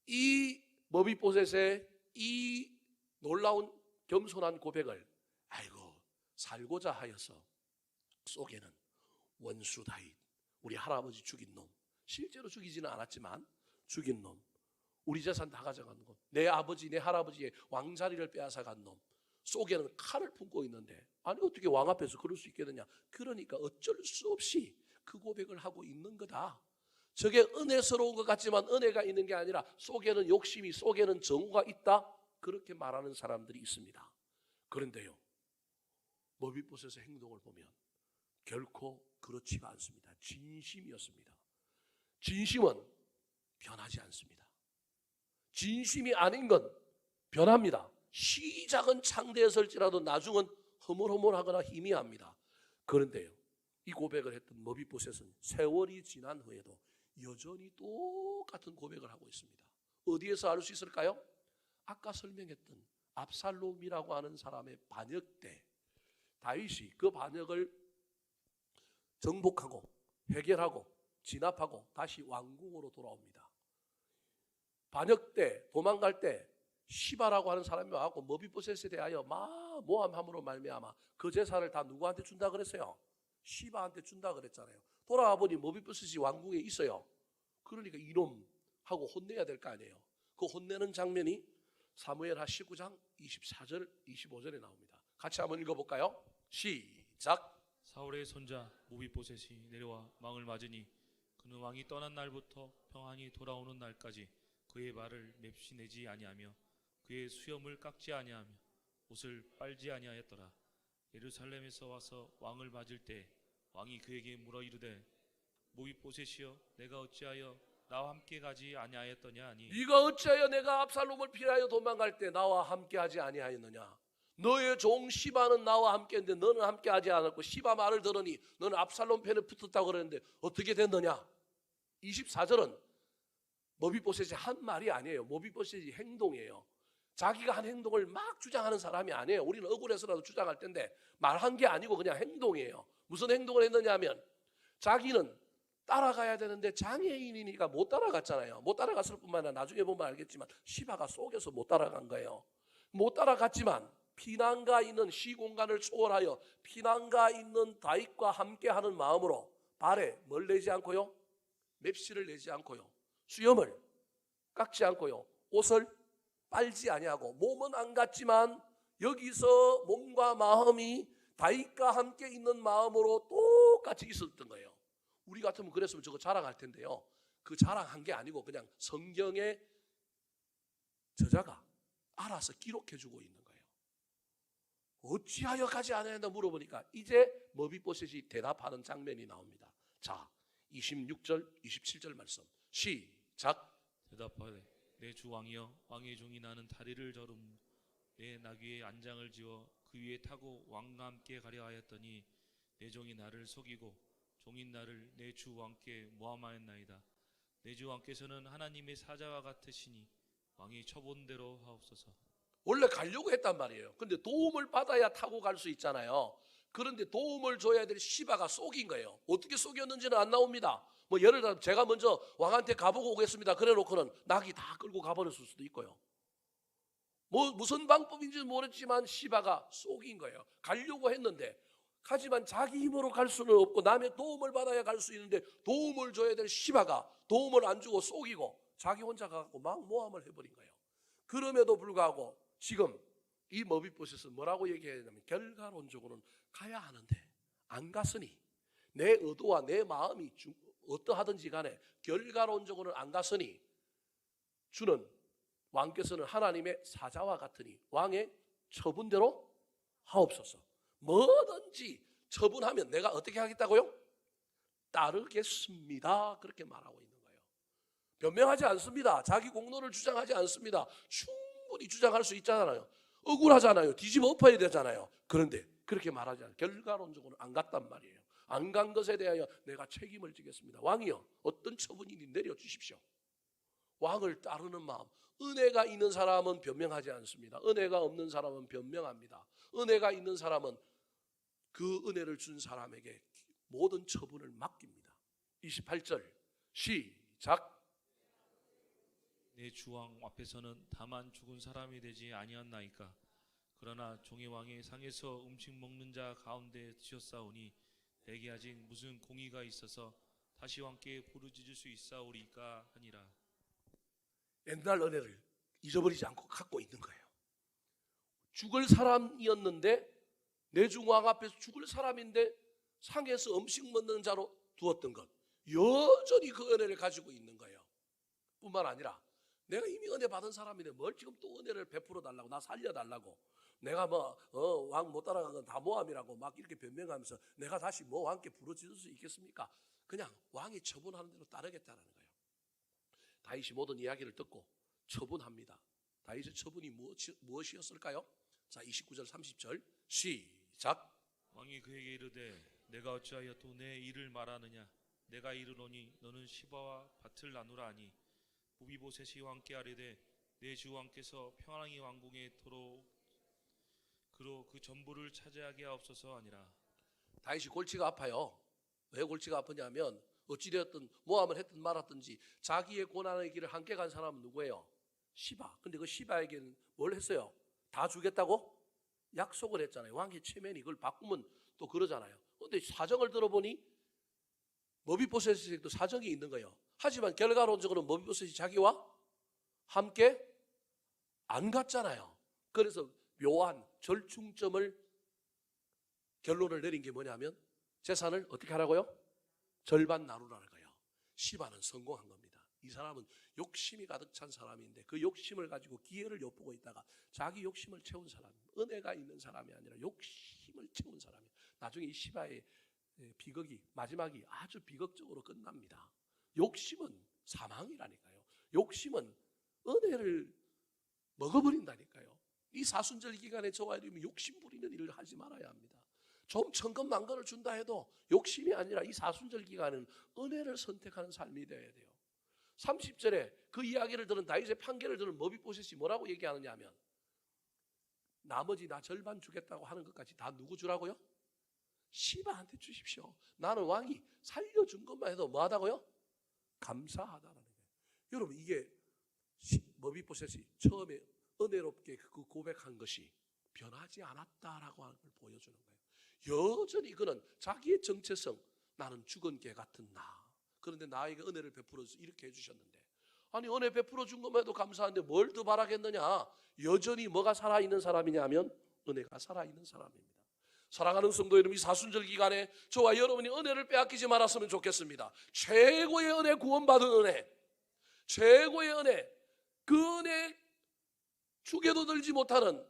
이 머비보셋의 이 놀라운 겸손한 고백을 아이고 살고자 하여서 속에는 원수 다윗 우리 할아버지 죽인 놈 실제로 죽이지는 않았지만 죽인 놈 우리 재산 다 가져간 놈 내 아버지 내 할아버지의 왕자리를 빼앗아간 놈 속에는 칼을 품고 있는데 아니 어떻게 왕 앞에서 그럴 수 있겠느냐. 그러니까 어쩔 수 없이 그 고백을 하고 있는 거다. 저게 은혜스러운 것 같지만 은혜가 있는 게 아니라 속에는 욕심이 속에는 정오가 있다. 그렇게 말하는 사람들이 있습니다. 그런데요 머비보셋의 행동을 보면 결코 그렇지가 않습니다. 진심이었습니다. 진심은 변하지 않습니다. 진심이 아닌 건 변합니다. 시작은 창대했을지라도 나중은 허물허물하거나 희미합니다. 그런데요 이 고백을 했던 머비보셋은 세월이 지난 후에도 여전히 똑같은 고백을 하고 있습니다. 어디에서 알 수 있을까요? 아까 설명했던 압살롬이라고 하는 사람의 반역 때 다윗이 그 반역을 정복하고 해결하고 진압하고 다시 왕궁으로 돌아옵니다. 반역 때 도망갈 때 시바라고 하는 사람이 와서 머비보셋에 대하여 막 모함함으로 말미암아 그 재산을 다 누구한테 준다 그랬어요? 시바한테 준다 그랬잖아요. 돌아와 보니 머비보셋이 왕궁에 있어요. 그러니까 이놈하고 혼내야 될 거 아니에요. 그 혼내는 장면이 사무엘하 19장 24절 25절에 나옵니다. 같이 한번 읽어볼까요? 시작. 사울의 손자 모비보셋이 내려와 왕을 맞으니 그는 왕이 떠난 날부터 평안히 돌아오는 날까지 그의 발을 맵시 내지 아니하며 그의 수염을 깎지 아니하며 옷을 빨지 아니하였더라. 예루살렘에서 와서 왕을 맞을 때 왕이 그에게 물어 이르되 모비보셋이여 내가 어찌하여 나와 함께 가지 아니하였더냐 하니 네가 어찌하여 내가 압살롬을 피하여 도망갈 때 나와 함께하지 아니하였느냐? 너의 종 시바는 나와 함께했는데 너는 함께하지 않았고 시바 말을 들으니 너는 압살롬 편에 붙었다고 그랬는데 어떻게 됐느냐? 24절은 모비보셋이 한 말이 아니에요. 모비보셋이 행동이에요. 자기가 한 행동을 막 주장하는 사람이 아니에요. 우리는 억울해서라도 주장할 텐데 말한 게 아니고 그냥 행동이에요. 무슨 행동을 했느냐 하면 자기는 따라가야 되는데 장애인이니까 못 따라갔잖아요. 못 따라갔을 뿐만 아니라 나중에 보면 알겠지만 시바가 속여서 못 따라간 거예요. 못 따라갔지만 피난가 있는 시공간을 초월하여 피난가 있는 다윗과 함께하는 마음으로 발에 뭘 내지 않고요? 맵시를 내지 않고요. 수염을 깎지 않고요. 옷을 빨지 아니하고 몸은 안 갔지만 여기서 몸과 마음이 다윗과 함께 있는 마음으로 똑같이 있었던 거예요. 우리 같으면 그랬으면 저거 자랑할 텐데요. 그 자랑한 게 아니고 그냥 성경의 저자가 알아서 기록해주고 있는 거예요. 어찌하여 가지 않았나 물어보니까 이제 머비보셋이 대답하는 장면이 나옵니다. 자, 26절, 27절 말씀 시작. 대답하되 내 주 왕이여 왕의 종이 나는 다리를 저름 내 나귀의 안장을 지어 그 위에 타고 왕과 함께 가려 하였더니 내 종이 나를 속이고 종인 나를 내 주 왕께 모함하였나이다. 내 주 왕께서는 하나님의 사자와 같으시니 왕이 처본대로 하옵소서. 원래 가려고 했단 말이에요. 근데 도움을 받아야 타고 갈 수 있잖아요. 그런데 도움을 줘야 될 시바가 속인 거예요. 어떻게 속였는지는 안 나옵니다. 뭐 예를 들어 제가 먼저 왕한테 가보고 오겠습니다. 그래 놓고는 낙이 다 끌고 가버렸을 수도 있고요. 뭐 무슨 방법인지는 모르지만 시바가 속인 거예요. 가려고 했는데 하지만 자기 힘으로 갈 수는 없고 남의 도움을 받아야 갈 수 있는데 도움을 줘야 될 시바가 도움을 안 주고 속이고 자기 혼자 가고 막 모함을 해버린 거예요. 그럼에도 불구하고 지금 이 머비보셋은 뭐라고 얘기해야 되냐면 결과론적으로는 가야 하는데 안 갔으니 내 의도와 내 마음이 어떠하든지 간에 결과론적으로는 안 갔으니 주는 왕께서는 하나님의 사자와 같으니 왕의 처분대로 하옵소서. 뭐든지 처분하면 내가 어떻게 하겠다고요? 따르겠습니다. 그렇게 말하고 있는 거예요. 변명하지 않습니다. 자기 공로를 주장하지 않습니다. 충분히 주장할 수 있잖아요. 억울하잖아요. 뒤집어 엎어야 되잖아요. 그런데 그렇게 말하지 않아요. 결과론적으로는 안 갔단 말이에요. 안 간 것에 대하여 내가 책임을 지겠습니다. 왕이여 어떤 처분이니 내려주십시오. 왕을 따르는 마음. 은혜가 있는 사람은 변명하지 않습니다. 은혜가 없는 사람은 변명합니다. 은혜가 있는 사람은 그 은혜를 준 사람에게 모든 처분을 맡깁니다. 28절 시작. 내 주왕 앞에서는 다만 죽은 사람이 되지 아니었나이까. 그러나 종의 왕의 상에서 음식 먹는 자 가운데 드셨사오니 내게 아직 무슨 공의가 있어서 다시 왕께 부르짖을 수 있사오리까 하니라. 옛날 은혜를 잊어버리지 않고 갖고 있는 거예요. 죽을 사람이었는데 내 주 왕 앞에서 죽을 사람인데 상에서 음식 먹는 자로 두었던 것, 여전히 그 은혜를 가지고 있는 거예요. 뿐만 아니라 내가 이미 은혜 받은 사람인데 뭘 지금 또 은혜를 베풀어 달라고, 나 살려달라고, 내가 왕 못 따라간 건 다 모함이라고 막 이렇게 변명하면서 내가 다시 왕께 부르짖을 수 있겠습니까? 그냥 왕이 처분하는 대로 따르겠다는 거예요. 다윗이 모든 이야기를 듣고 처분합니다. 다윗의 처분이 무엇이었을까요? 자, 29절 30절 시작. 왕이 그에게 이르되 내가 어찌하여 또 내 일을 말하느냐. 내가 이르노니 너는 시바와 밭을 나누라 하니 모비보셋이 왕께 아뢰되 내 주 왕께서 평안히 왕궁에 그로 그 전부를 차지하게 하옵소서 하니라. 다윗이 골치가 아파요. 왜 골치가 아프냐면 어찌되었든 모함을 했든 말았든지 자기의 고난의 길을 함께 간 사람은 누구예요? 시바. 근데 그 시바에게는 뭘 했어요? 다 주겠다고 약속을 했잖아요. 왕의 체면이 그걸 바꾸면 또 그러잖아요. 근데 사정을 들어보니 머비보셋에게도 사정이 있는 거예요. 하지만 결과론적으로 머비보셋이 자기와 함께 안 갔잖아요. 그래서 묘한 절충점을 결론을 내린 게 뭐냐면 재산을 어떻게 하라고요? 절반 나누라는 거예요. 시바는 성공한 겁니다. 이 사람은 욕심이 가득 찬 사람인데 그 욕심을 가지고 기회를 엿보고 있다가 자기 욕심을 채운 사람입니다. 은혜가 있는 사람이 아니라 욕심을 채운 사람이에요. 나중에 이 시바의 비극이 마지막이 아주 비극적으로 끝납니다. 욕심은 사망이라니까요. 욕심은 은혜를 먹어버린다니까요. 이 사순절 기간에 저와 여러분이 욕심 부리는 일을 하지 말아야 합니다. 좀 천건만건을 준다 해도 욕심이 아니라 이 사순절 기간은 은혜를 선택하는 삶이 되어야 돼요. 30절에 그 이야기를 들은 다윗의 판결을 들은 머비보셋이 뭐라고 얘기하느냐 하면 나머지 나 절반 주겠다고 하는 것까지 다 누구 주라고요? 시바한테 주십시오. 나는 왕이 살려준 것만 해도 뭐하다고요? 감사하다라는 거예요. 여러분 이게 머비보셋이 처음에 은혜롭게 그 고백한 것이 변하지 않았다라고 하는 걸 보여주는 거예요. 여전히 그는 자기의 정체성, 나는 죽은 개 같은 나. 그런데 나에게 은혜를 베풀어서 이렇게 해주셨는데, 아니 은혜 베풀어 준 것만 해도 감사한데 뭘 더 바라겠느냐. 여전히 뭐가 살아있는 사람이냐면 은혜가 살아있는 사람입니다. 사랑하는 성도 여러분, 이 사순절 기간에 저와 여러분이 은혜를 빼앗기지 말았으면 좋겠습니다. 최고의 은혜, 구원받은 은혜, 최고의 은혜, 그 은혜 죽여도 들지 못하는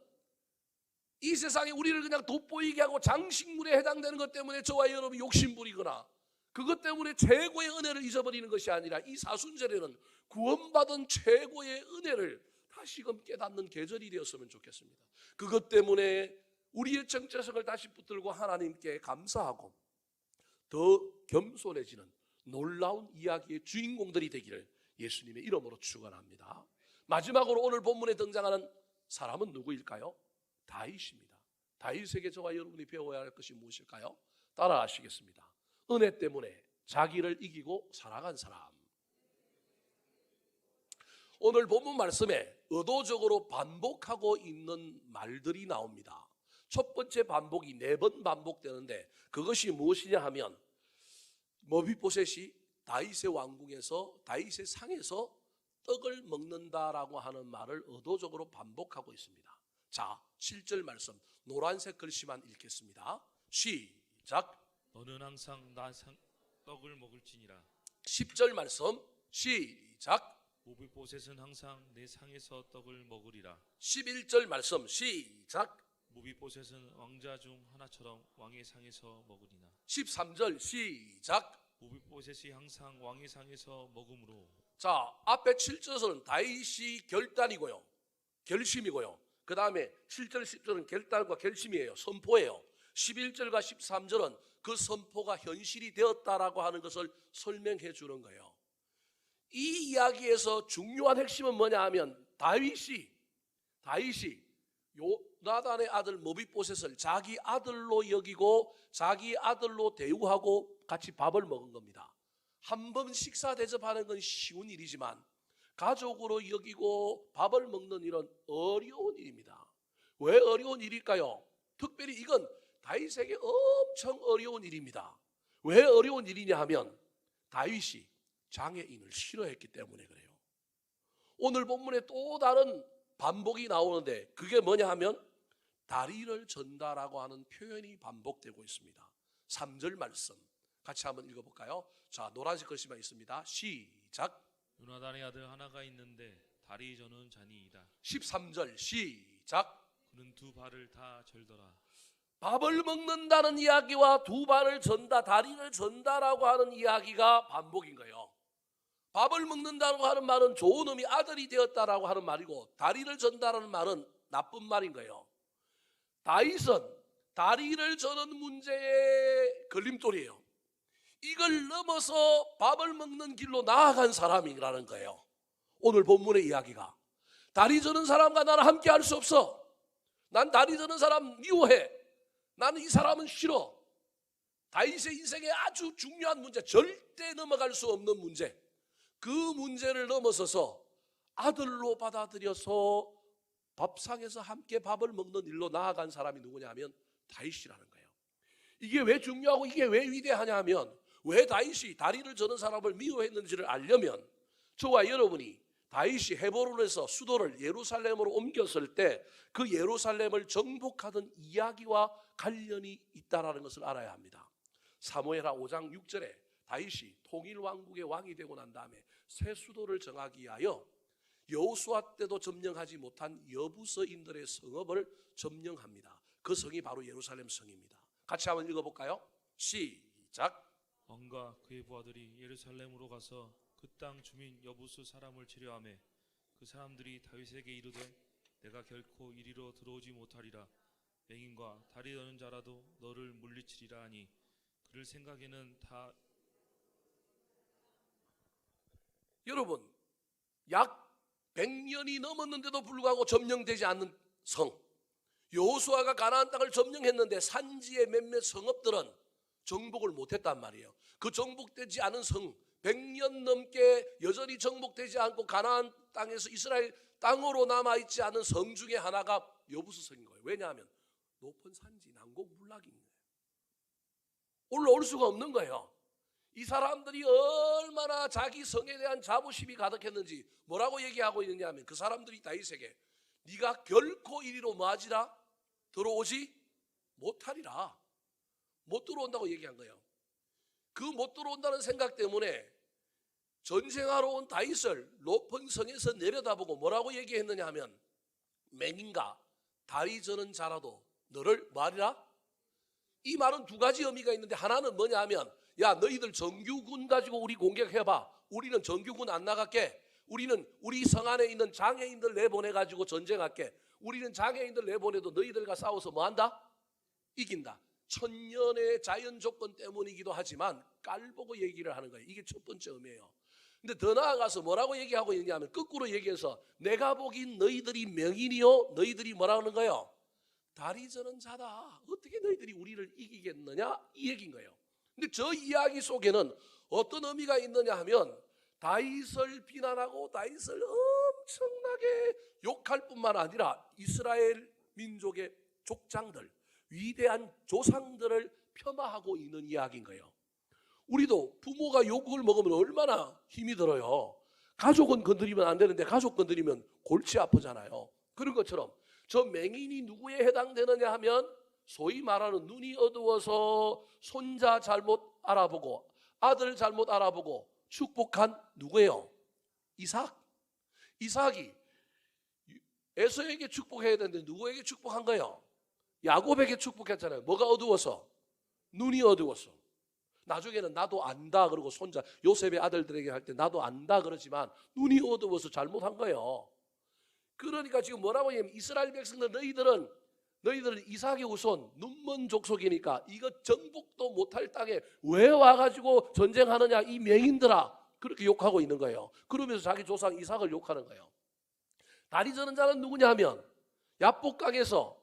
이 세상에 우리를 그냥 돋보이게 하고 장식물에 해당되는 것 때문에 저와 여러분이 욕심부리거나 그것 때문에 최고의 은혜를 잊어버리는 것이 아니라 이 사순절에는 구원받은 최고의 은혜를 다시금 깨닫는 계절이 되었으면 좋겠습니다. 그것 때문에 우리의 정체성을 다시 붙들고 하나님께 감사하고 더 겸손해지는 놀라운 이야기의 주인공들이 되기를 예수님의 이름으로 축원합니다. 마지막으로 오늘 본문에 등장하는 사람은 누구일까요? 다윗입니다. 다윗에게 저와 여러분이 배워야 할 것이 무엇일까요? 따라하시겠습니다. 은혜 때문에 자기를 이기고 살아간 사람. 오늘 본문 말씀에 의도적으로 반복하고 있는 말들이 나옵니다. 첫 번째 반복이 4번 반복되는데 그것이 무엇이냐 하면 머비보셋이 다윗의 왕궁에서 다윗의 상에서 떡을 먹는다라고 하는 말을 의도적으로 반복하고 있습니다. 자, 7절 말씀 노란색 글씨만 읽겠습니다. 시작. 너는 항상 떡을 먹을지니라. 10절 말씀 시작. 모비보셋은 항상 내 상에서 떡을 먹으리라. 11절 말씀 시작. 모비보셋은 왕자 중 하나처럼 왕의 상에서 먹으리나. 13절 시작. 모비보셋이 항상 왕의 상에서 먹음으로. 자, 앞에 7절은 다윗이 결단이고요, 결심이고요. 그 다음에 7절 10절은 결단과 결심이에요. 선포예요. 11절과 13절은 그 선포가 현실이 되었다라고 하는 것을 설명해 주는 거예요. 이 이야기에서 중요한 핵심은 뭐냐 하면 다윗이 요나단의 아들 머비보셋을 자기 아들로 여기고 자기 아들로 대우하고 같이 밥을 먹은 겁니다. 한 번 식사 대접하는 건 쉬운 일이지만 가족으로 여기고 밥을 먹는 일은 어려운 일입니다. 왜 어려운 일일까요? 특별히 이건 다윗에게 엄청 어려운 일입니다. 왜 어려운 일이냐 하면 다윗이 장애인을 싫어했기 때문에 그래요. 오늘 본문에 또 다른 반복이 나오는데 그게 뭐냐 하면 다리를 전다라고 하는 표현이 반복되고 있습니다. 3절 말씀 같이 한번 읽어볼까요? 자, 노란색 글씨만 있습니다. 시작. 요나단의 아들 하나가 있는데 다리 저는 자니이다. 13절 시작. 그는 두 발을 다 절더라. 밥을 먹는다는 이야기와 두 발을 전다, 다리를 전다라고 하는 이야기가 반복인 거예요. 밥을 먹는다고 하는 말은 좋은 의미, 아들이 되었다라고 하는 말이고 다리를 전다라는 말은 나쁜 말인 거예요. 다윗은 다리를 저는 문제의 걸림돌이에요. 이걸 넘어서 밥을 먹는 길로 나아간 사람이라는 거예요. 오늘 본문의 이야기가 다리 저는 사람과 나는 함께 할 수 없어. 난 다리 저는 사람 미워해. 나는 이 사람은 싫어. 다윗의 인생에 아주 중요한 문제, 절대 넘어갈 수 없는 문제, 그 문제를 넘어서서 아들로 받아들여서 밥상에서 함께 밥을 먹는 일로 나아간 사람이 누구냐 하면 다윗이라는 거예요. 이게 왜 중요하고 이게 왜 위대하냐 하면 왜 다윗이 다리를 저는 사람을 미워했는지를 알려면 저와 여러분이 다윗이 헤브론에서 수도를 예루살렘으로 옮겼을 때 그 예루살렘을 정복하던 이야기와 관련이 있다는 것을 알아야 합니다. 사무엘하 5장 6절에 다윗이 통일 왕국의 왕이 되고 난 다음에 새 수도를 정하기 위하여 여호수아 때도 점령하지 못한 여부서인들의 성읍을 점령합니다. 그 성이 바로 예루살렘 성입니다. 같이 한번 읽어볼까요? 시작. 왕과 그의 부하들이 예루살렘으로 가서 그 땅 주민 여부수 사람을 치려하매 그 사람들이 다윗에게 이르되 내가 결코 이리로 들어오지 못하리라. 맹인과 다리 여는 자라도 너를 물리치리라 하니 그를 생각에는 다. 여러분, 약 100년이 넘었는데도 불구하고 점령되지 않는 성, 여호수아가 가나안 땅을 점령했는데 산지의 몇몇 성읍들은 정복을 못했단 말이에요. 그 정복되지 않은 성 100년 넘게 여전히 정복되지 않고 가나안 땅에서 이스라엘 땅으로 남아있지 않은 성 중에 하나가 여부수 성인 거예요. 왜냐하면 높은 산지 난공불락인 거예요. 올라올 수가 없는 거예요. 이 사람들이 얼마나 자기 성에 대한 자부심이 가득했는지 뭐라고 얘기하고 있느냐 하면 그 사람들이 다윗에게 네가 결코 이리로 뭐하지라 들어오지 못하리라. 못 들어온다고 얘기한 거예요. 그 못 들어온다는 생각 때문에 전쟁하러 온 다윗을 높은 성에서 내려다보고 뭐라고 얘기했느냐 하면 맹인가 다리 저는 자라도 너를 뭐하리라? 이 말은 두 가지 의미가 있는데 하나는 뭐냐 하면 야 너희들 정규군 가지고 우리 공격해봐. 우리는 정규군 안 나갈게. 우리는 우리 성 안에 있는 장애인들 내보내가지고 전쟁할게. 우리는 장애인들 내보내도 너희들과 싸워서 뭐한다? 이긴다. 천년의 자연 조건 때문이기도 하지만 깔보고 얘기를 하는 거예요. 이게 첫 번째 의미예요. 근데 더 나아가서 뭐라고 얘기하고 있냐면 거꾸로 얘기해서 내가 보긴 너희들이 명인이요 너희들이 뭐라는 거예요? 다리 저는 자다. 어떻게 너희들이 우리를 이기겠느냐? 이 얘기인 거예요. 근데 저 이야기 속에는 어떤 의미가 있느냐 하면 다윗을 비난하고 다윗을 엄청나게 욕할 뿐만 아니라 이스라엘 민족의 족장들 위대한 조상들을 폄하하고 있는 이야기인 거예요. 우리도 부모가 욕을 먹으면 얼마나 힘이 들어요. 가족은 건드리면 안 되는데 가족 건드리면 골치 아프잖아요. 그런 것처럼 저 맹인이 누구에 해당되느냐 하면 소위 말하는 눈이 어두워서 손자 잘못 알아보고 아들 잘못 알아보고 축복한 누구예요? 이삭이 에서에게 축복해야 되는데 누구에게 축복한 거예요? 야곱에게 축복했잖아요. 뭐가 어두워서? 눈이 어두워서. 나중에는 나도 안다 그러고 손자 요셉의 아들들에게 할 때 나도 안다 그러지만 눈이 어두워서 잘못한 거예요. 그러니까 지금 뭐라고 하냐면 이스라엘 백성들 너희들은 이삭의 후손 눈먼 족속이니까 이거 정복도 못할 땅에 왜 와가지고 전쟁하느냐 이 맹인들아 그렇게 욕하고 있는 거예요. 그러면서 자기 조상 이삭을 욕하는 거예요. 다리 저는 자는 누구냐 하면 야복강에서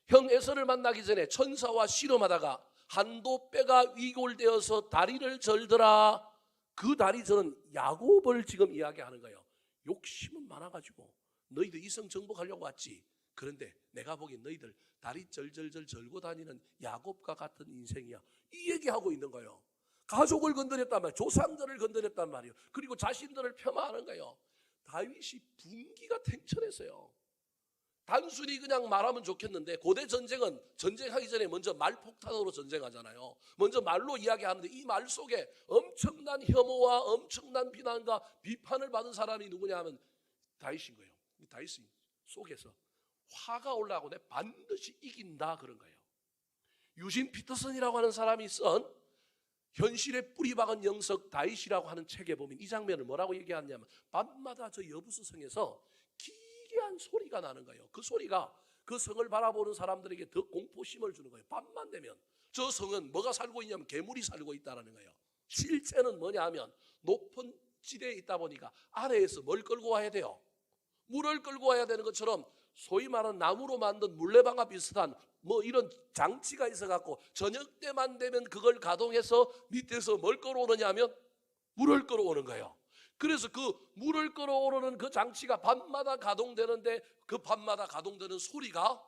형 에서를 만나기 전에 천사와 씨름하다가 한도 뼈가 위골되어서 다리를 절더라. 그 다리 저는 야곱을 지금 이야기하는 거예요. 욕심은 많아가지고 너희들 이성 정복하려고 왔지. 그런데 내가 보기엔 너희들 다리 절절절 절고 다니는 야곱과 같은 인생이야. 이 얘기하고 있는 거예요. 가족을 건드렸단 말이에요. 조상들을 건드렸단 말이에요. 그리고 자신들을 폄하하는 거예요. 다윗이 분기가 탱천했어요. 단순히 그냥 말하면 좋겠는데 고대 전쟁은 전쟁하기 전에 먼저 말폭탄으로 전쟁하잖아요. 먼저 말로 이야기하는데 이 말 속에 엄청난 혐오와 엄청난 비난과 비판을 받은 사람이 누구냐 하면 다윗인 거예요. 다윗 속에서 화가 올라오고 내 반드시 이긴다 그런 거예요. 유진 피터슨이라고 하는 사람이 쓴 현실의 뿌리 박은 영석 다윗이라고 하는 책에 보면 이 장면을 뭐라고 얘기하냐면 밤마다 저 여부수 성에서 기괴한 소리가 나는 거예요. 그 소리가 그 성을 바라보는 사람들에게 더 공포심을 주는 거예요. 밤만 되면 저 성은 뭐가 살고 있냐면 괴물이 살고 있다는 거예요. 실제는 뭐냐 하면 높은 지대에 있다 보니까 아래에서 뭘 끌고 와야 돼요? 물을 끌고 와야 되는 것처럼 소위 말하는 나무로 만든 물레방아 비슷한 뭐 이런 장치가 있어갖고 저녁 때만 되면 그걸 가동해서 밑에서 뭘 끌어오느냐 하면 물을 끌어오는 거예요. 그래서 그 물을 끌어오르는 그 장치가 밤마다 가동되는데 그 밤마다 가동되는 소리가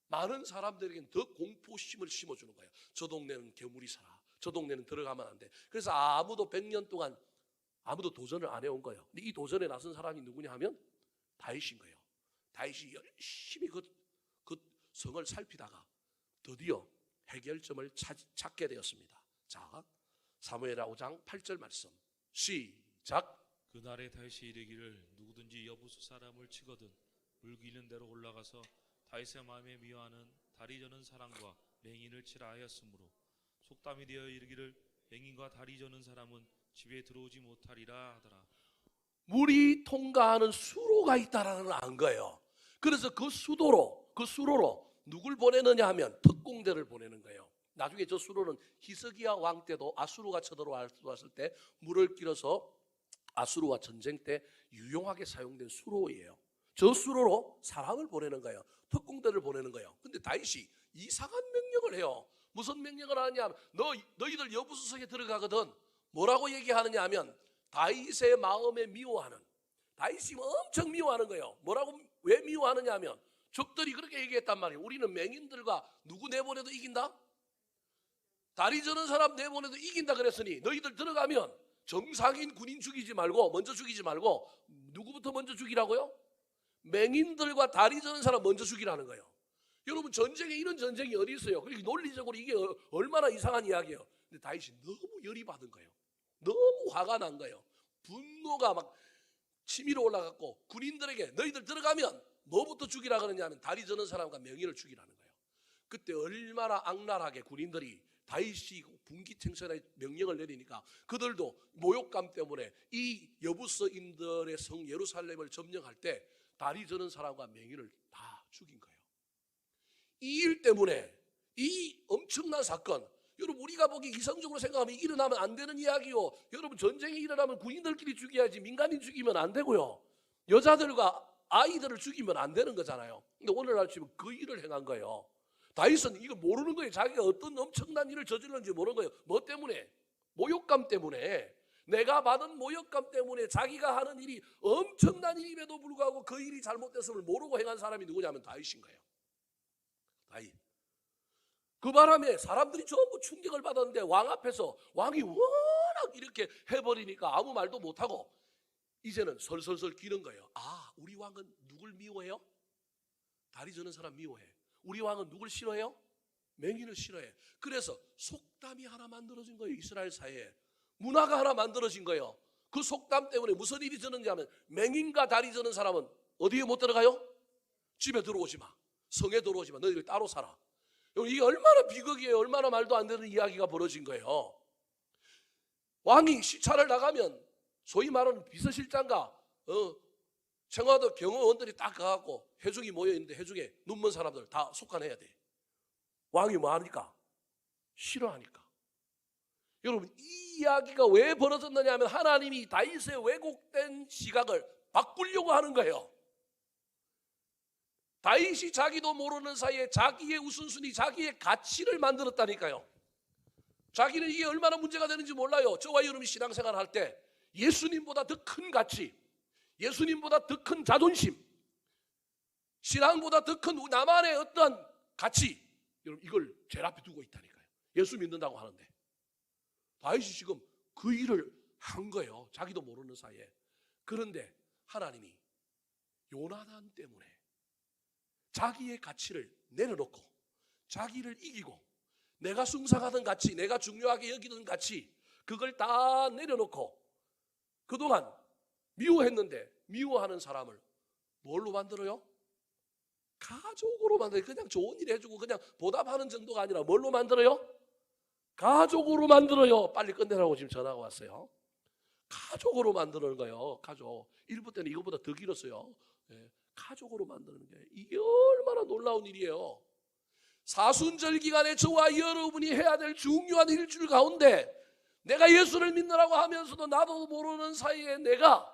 많은 사람들에게는 더 공포심을 심어주는 거예요. 저 동네는 괴물이 살아. 저 동네는 들어가면 안 돼. 그래서 아무도 100년 동안 아무도 도전을 안 해온 거예요. 근데 이 도전에 나선 사람이 누구냐 하면 다윗인 거예요. 다윗이 열심히 그 성을 살피다가 드디어 해결점을 찾게 되었습니다. 자, 사무엘하 5장 8절 말씀 시작. 그날에 다윗이 이르기를 누구든지 여부수 사람을 치거든 물기 있는 대로 올라가서 다윗의 마음에 미워하는 다리 저는 사람과 맹인을 치라 하였으므로 속담이 되어 이르기를 맹인과 다리 저는 사람은 집에 들어오지 못하리라 하더라. 물이 통과하는 수로가 있다라는 걸 안 거예요. 그래서 그 수로로 누굴 보내느냐 하면 특공대를 보내는 거예요. 나중에 저 수로는 히스기야 왕 때도 아수르가 쳐들어왔을 때 물을 길어서 아수르와 전쟁 때 유용하게 사용된 수로예요. 저 수로로 사람을 보내는 거예요. 특공대를 보내는 거예요. 근데 다윗이 이상한 명령을 해요. 무슨 명령을 하느냐 하면 너희들 여부수성에 들어가거든 뭐라고 얘기하느냐 하면 다윗의 마음에 미워하는, 다윗이 엄청 미워하는 거예요. 왜 미워하느냐 하면 적들이 그렇게 얘기했단 말이에요. 우리는 맹인들과 누구 내보내도 이긴다? 다리 저는 사람 내보내도 이긴다 그랬으니 너희들 들어가면 정상인 군인 먼저 죽이지 말고 누구부터 먼저 죽이라고요? 맹인들과 다리 저는 사람 먼저 죽이라는 거예요. 여러분 전쟁에 이런 전쟁이 어디 있어요? 그렇게 논리적으로 이게 얼마나 이상한 이야기예요. 근데 다윗이 너무 열이 받은 거예요. 너무 화가 난 거예요. 분노가 막 치밀어 올라갔고 군인들에게 너희들 들어가면 뭐부터 죽이라 그러냐면 다리 저는 사람과 맹인을 죽이라는 거예요. 그때 얼마나 악랄하게 군인들이 다윗이 분기청천의 명령을 내리니까 그들도 모욕감 때문에 이 여부서인들의 성 예루살렘을 점령할 때 다리 저는 사람과 맹인을 다 죽인 거예요. 이 일 때문에 이 엄청난 사건, 여러분 우리가 보기 이성적으로 생각하면 일어나면 안 되는 이야기요. 여러분 전쟁이 일어나면 군인들끼리 죽여야지 민간인 죽이면 안 되고요. 여자들과 아이들을 죽이면 안 되는 거잖아요. 근데 오늘날 지금 그 일을 행한 거예요. 다윗은 이거 모르는 거예요. 자기가 어떤 엄청난 일을 저질렀는지 모르는 거예요. 뭐 때문에? 모욕감 때문에. 내가 받은 모욕감 때문에 자기가 하는 일이 엄청난 일임에도 불구하고 그 일이 잘못됐음을 모르고 행한 사람이 누구냐면 다윗인 거예요. 다윗. 그 바람에 사람들이 전부 충격을 받았는데 왕 앞에서 왕이 워낙 이렇게 해버리니까 아무 말도 못하고 이제는 설설설 기는 거예요. 아, 우리 왕은 누굴 미워해요? 다리 저는 사람 미워해. 우리 왕은 누굴 싫어해요? 맹인을 싫어해. 그래서 속담이 하나 만들어진 거예요. 이스라엘 사회에. 문화가 하나 만들어진 거예요. 그 속담 때문에 무슨 일이 저는지 하면 맹인과 다리 저는 사람은 어디에 못 들어가요? 집에 들어오지 마. 성에 들어오지 마. 너희들 따로 살아. 이게 얼마나 비극이에요. 얼마나 말도 안 되는 이야기가 벌어진 거예요. 왕이 시차를 나가면 소위 말하는 비서실장과 청와도 경호원들이 딱 가갖고 회중이 모여있는데 회중에 눈먼 사람들 다 속간해야 돼. 왕이 뭐 하니까? 싫어하니까. 여러분 이 이야기가 왜 벌어졌느냐 하면 하나님이 다윗의 왜곡된 시각을 바꾸려고 하는 거예요. 다윗이 자기도 모르는 사이에 자기의 우선순위, 자기의 가치를 만들었다니까요. 자기는 이게 얼마나 문제가 되는지 몰라요. 저와 여러분이 신앙생활 할 때 예수님보다 더 큰 가치, 예수님보다 더 큰 자존심, 신앙보다 더 큰 나만의 어떤 가치, 여러분 이걸 제일 앞에 두고 있다니까요. 예수 믿는다고 하는데 다윗이 지금 그 일을 한 거예요. 자기도 모르는 사이에. 그런데 하나님이 요나단 때문에 자기의 가치를 내려놓고 자기를 이기고 내가 숭상하던 가치, 내가 중요하게 여기던 가치, 그걸 다 내려놓고 그동안 미워했는데 미워하는 사람을 뭘로 만들어요? 가족으로 만들어요. 그냥 좋은 일 해주고 그냥 보답하는 정도가 아니라 뭘로 만들어요? 가족으로 만들어요. 빨리 끝내라고 지금 전화가 왔어요. 가족으로 만드는 거예요. 가족. 일부 때는 이거보다 더 길었어요. 가족으로 만드는 게 이게 얼마나 놀라운 일이에요. 사순절 기간에 저와 여러분이 해야 될 중요한 일주일 가운데 내가 예수를 믿느라고 하면서도 나도 모르는 사이에 내가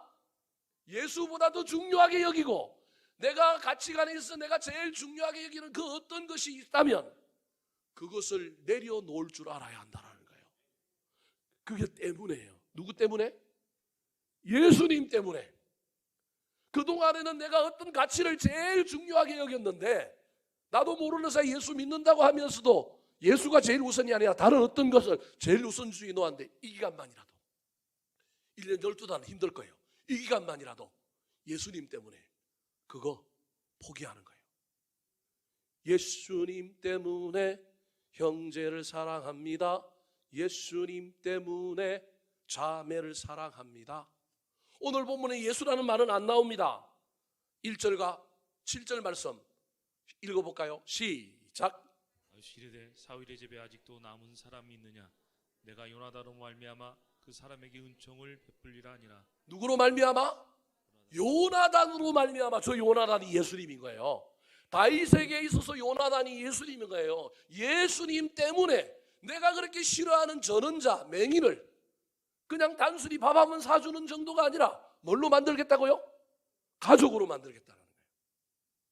예수보다 더 중요하게 여기고 내가 가치관에 있어 내가 제일 중요하게 여기는 그 어떤 것이 있다면 그것을 내려놓을 줄 알아야 한다는 거예요. 그게 때문에요. 누구 때문에? 예수님 때문에. 그동안에는 내가 어떤 가치를 제일 중요하게 여겼는데 나도 모르는 사이 예수 믿는다고 하면서도 예수가 제일 우선이 아니라 다른 어떤 것을 제일 우선주의에 놓았는데 이 기간만이라도 1년 12달은 힘들 거예요. 이 기간만이라도 예수님 때문에 그거 포기하는 거예요. 예수님 때문에 형제를 사랑합니다. 예수님 때문에 자매를 사랑합니다. 오늘 본문에 예수라는 말은 안 나옵니다. 1절과 7절 말씀 읽어볼까요? 시작. 시르되 사울의 집에 아직도 남은 사람이 있느냐? 내가 요나단으로 말미암아 그 사람에게 은총을 베풀리라 하니라. 누구로 말미암아? 요나단으로 말미암아. 저 요나단이 예수님인 거예요. 다윗에게 있어서 요나단이 예수님인 거예요. 예수님 때문에 내가 그렇게 싫어하는 전원자, 맹인을 그냥 단순히 밥 한 번 사주는 정도가 아니라 뭘로 만들겠다고요? 가족으로 만들겠다는 거예요.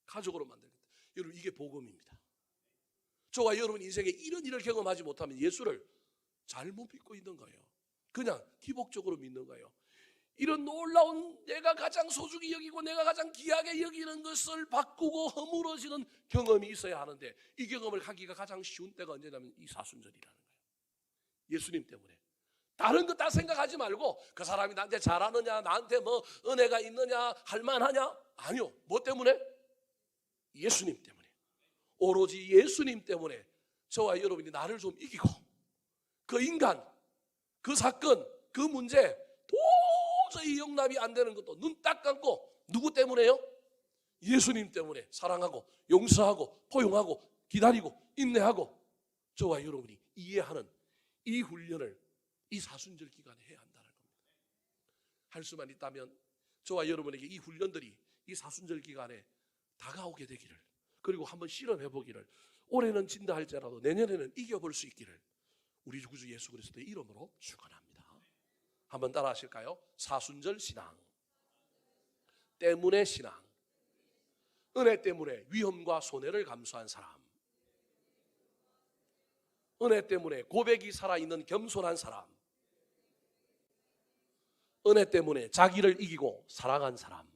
가족으로 만들겠다. 여러분, 이게 복음입니다. 저와 여러분 인생에 이런 일을 경험하지 못하면 예수를 잘못 믿고 있는 거예요. 그냥 기복적으로 믿는 거예요. 이런 놀라운, 내가 가장 소중히 여기고 내가 가장 귀하게 여기는 것을 바꾸고 허물어지는 경험이 있어야 하는데, 이 경험을 하기가 가장 쉬운 때가 언제냐면 이 사순절이라는 거예요. 예수님 때문에. 다른 거 다 생각하지 말고 그 사람이 나한테 잘하느냐, 나한테 뭐 은혜가 있느냐, 할만하냐, 아니요. 뭐 때문에? 예수님 때문에. 오로지 예수님 때문에 저와 여러분이 나를 좀 이기고 그 인간, 그 사건, 그 문제 도저히 용납이 안 되는 것도 눈 딱 감고 누구 때문에요? 예수님 때문에 사랑하고 용서하고 포용하고 기다리고 인내하고 저와 여러분이 이해하는 이 훈련을 이 사순절 기간에 해야 한다는 겁니다. 할 수만 있다면 저와 여러분에게 이 훈련들이 이 사순절 기간에 다가오게 되기를, 그리고 한번 실험해 보기를, 올해는 진다 할지라도 내년에는 이겨볼 수 있기를 우리 구주 예수 그리스도의 이름으로 축원합니다. 한번 따라 하실까요? 사순절 신앙, 때문에 신앙, 은혜 때문에 위험과 손해를 감수한 사람, 은혜 때문에 고백이 살아있는 겸손한 사람, 은혜 때문에 자기를 이기고 사랑한 사람,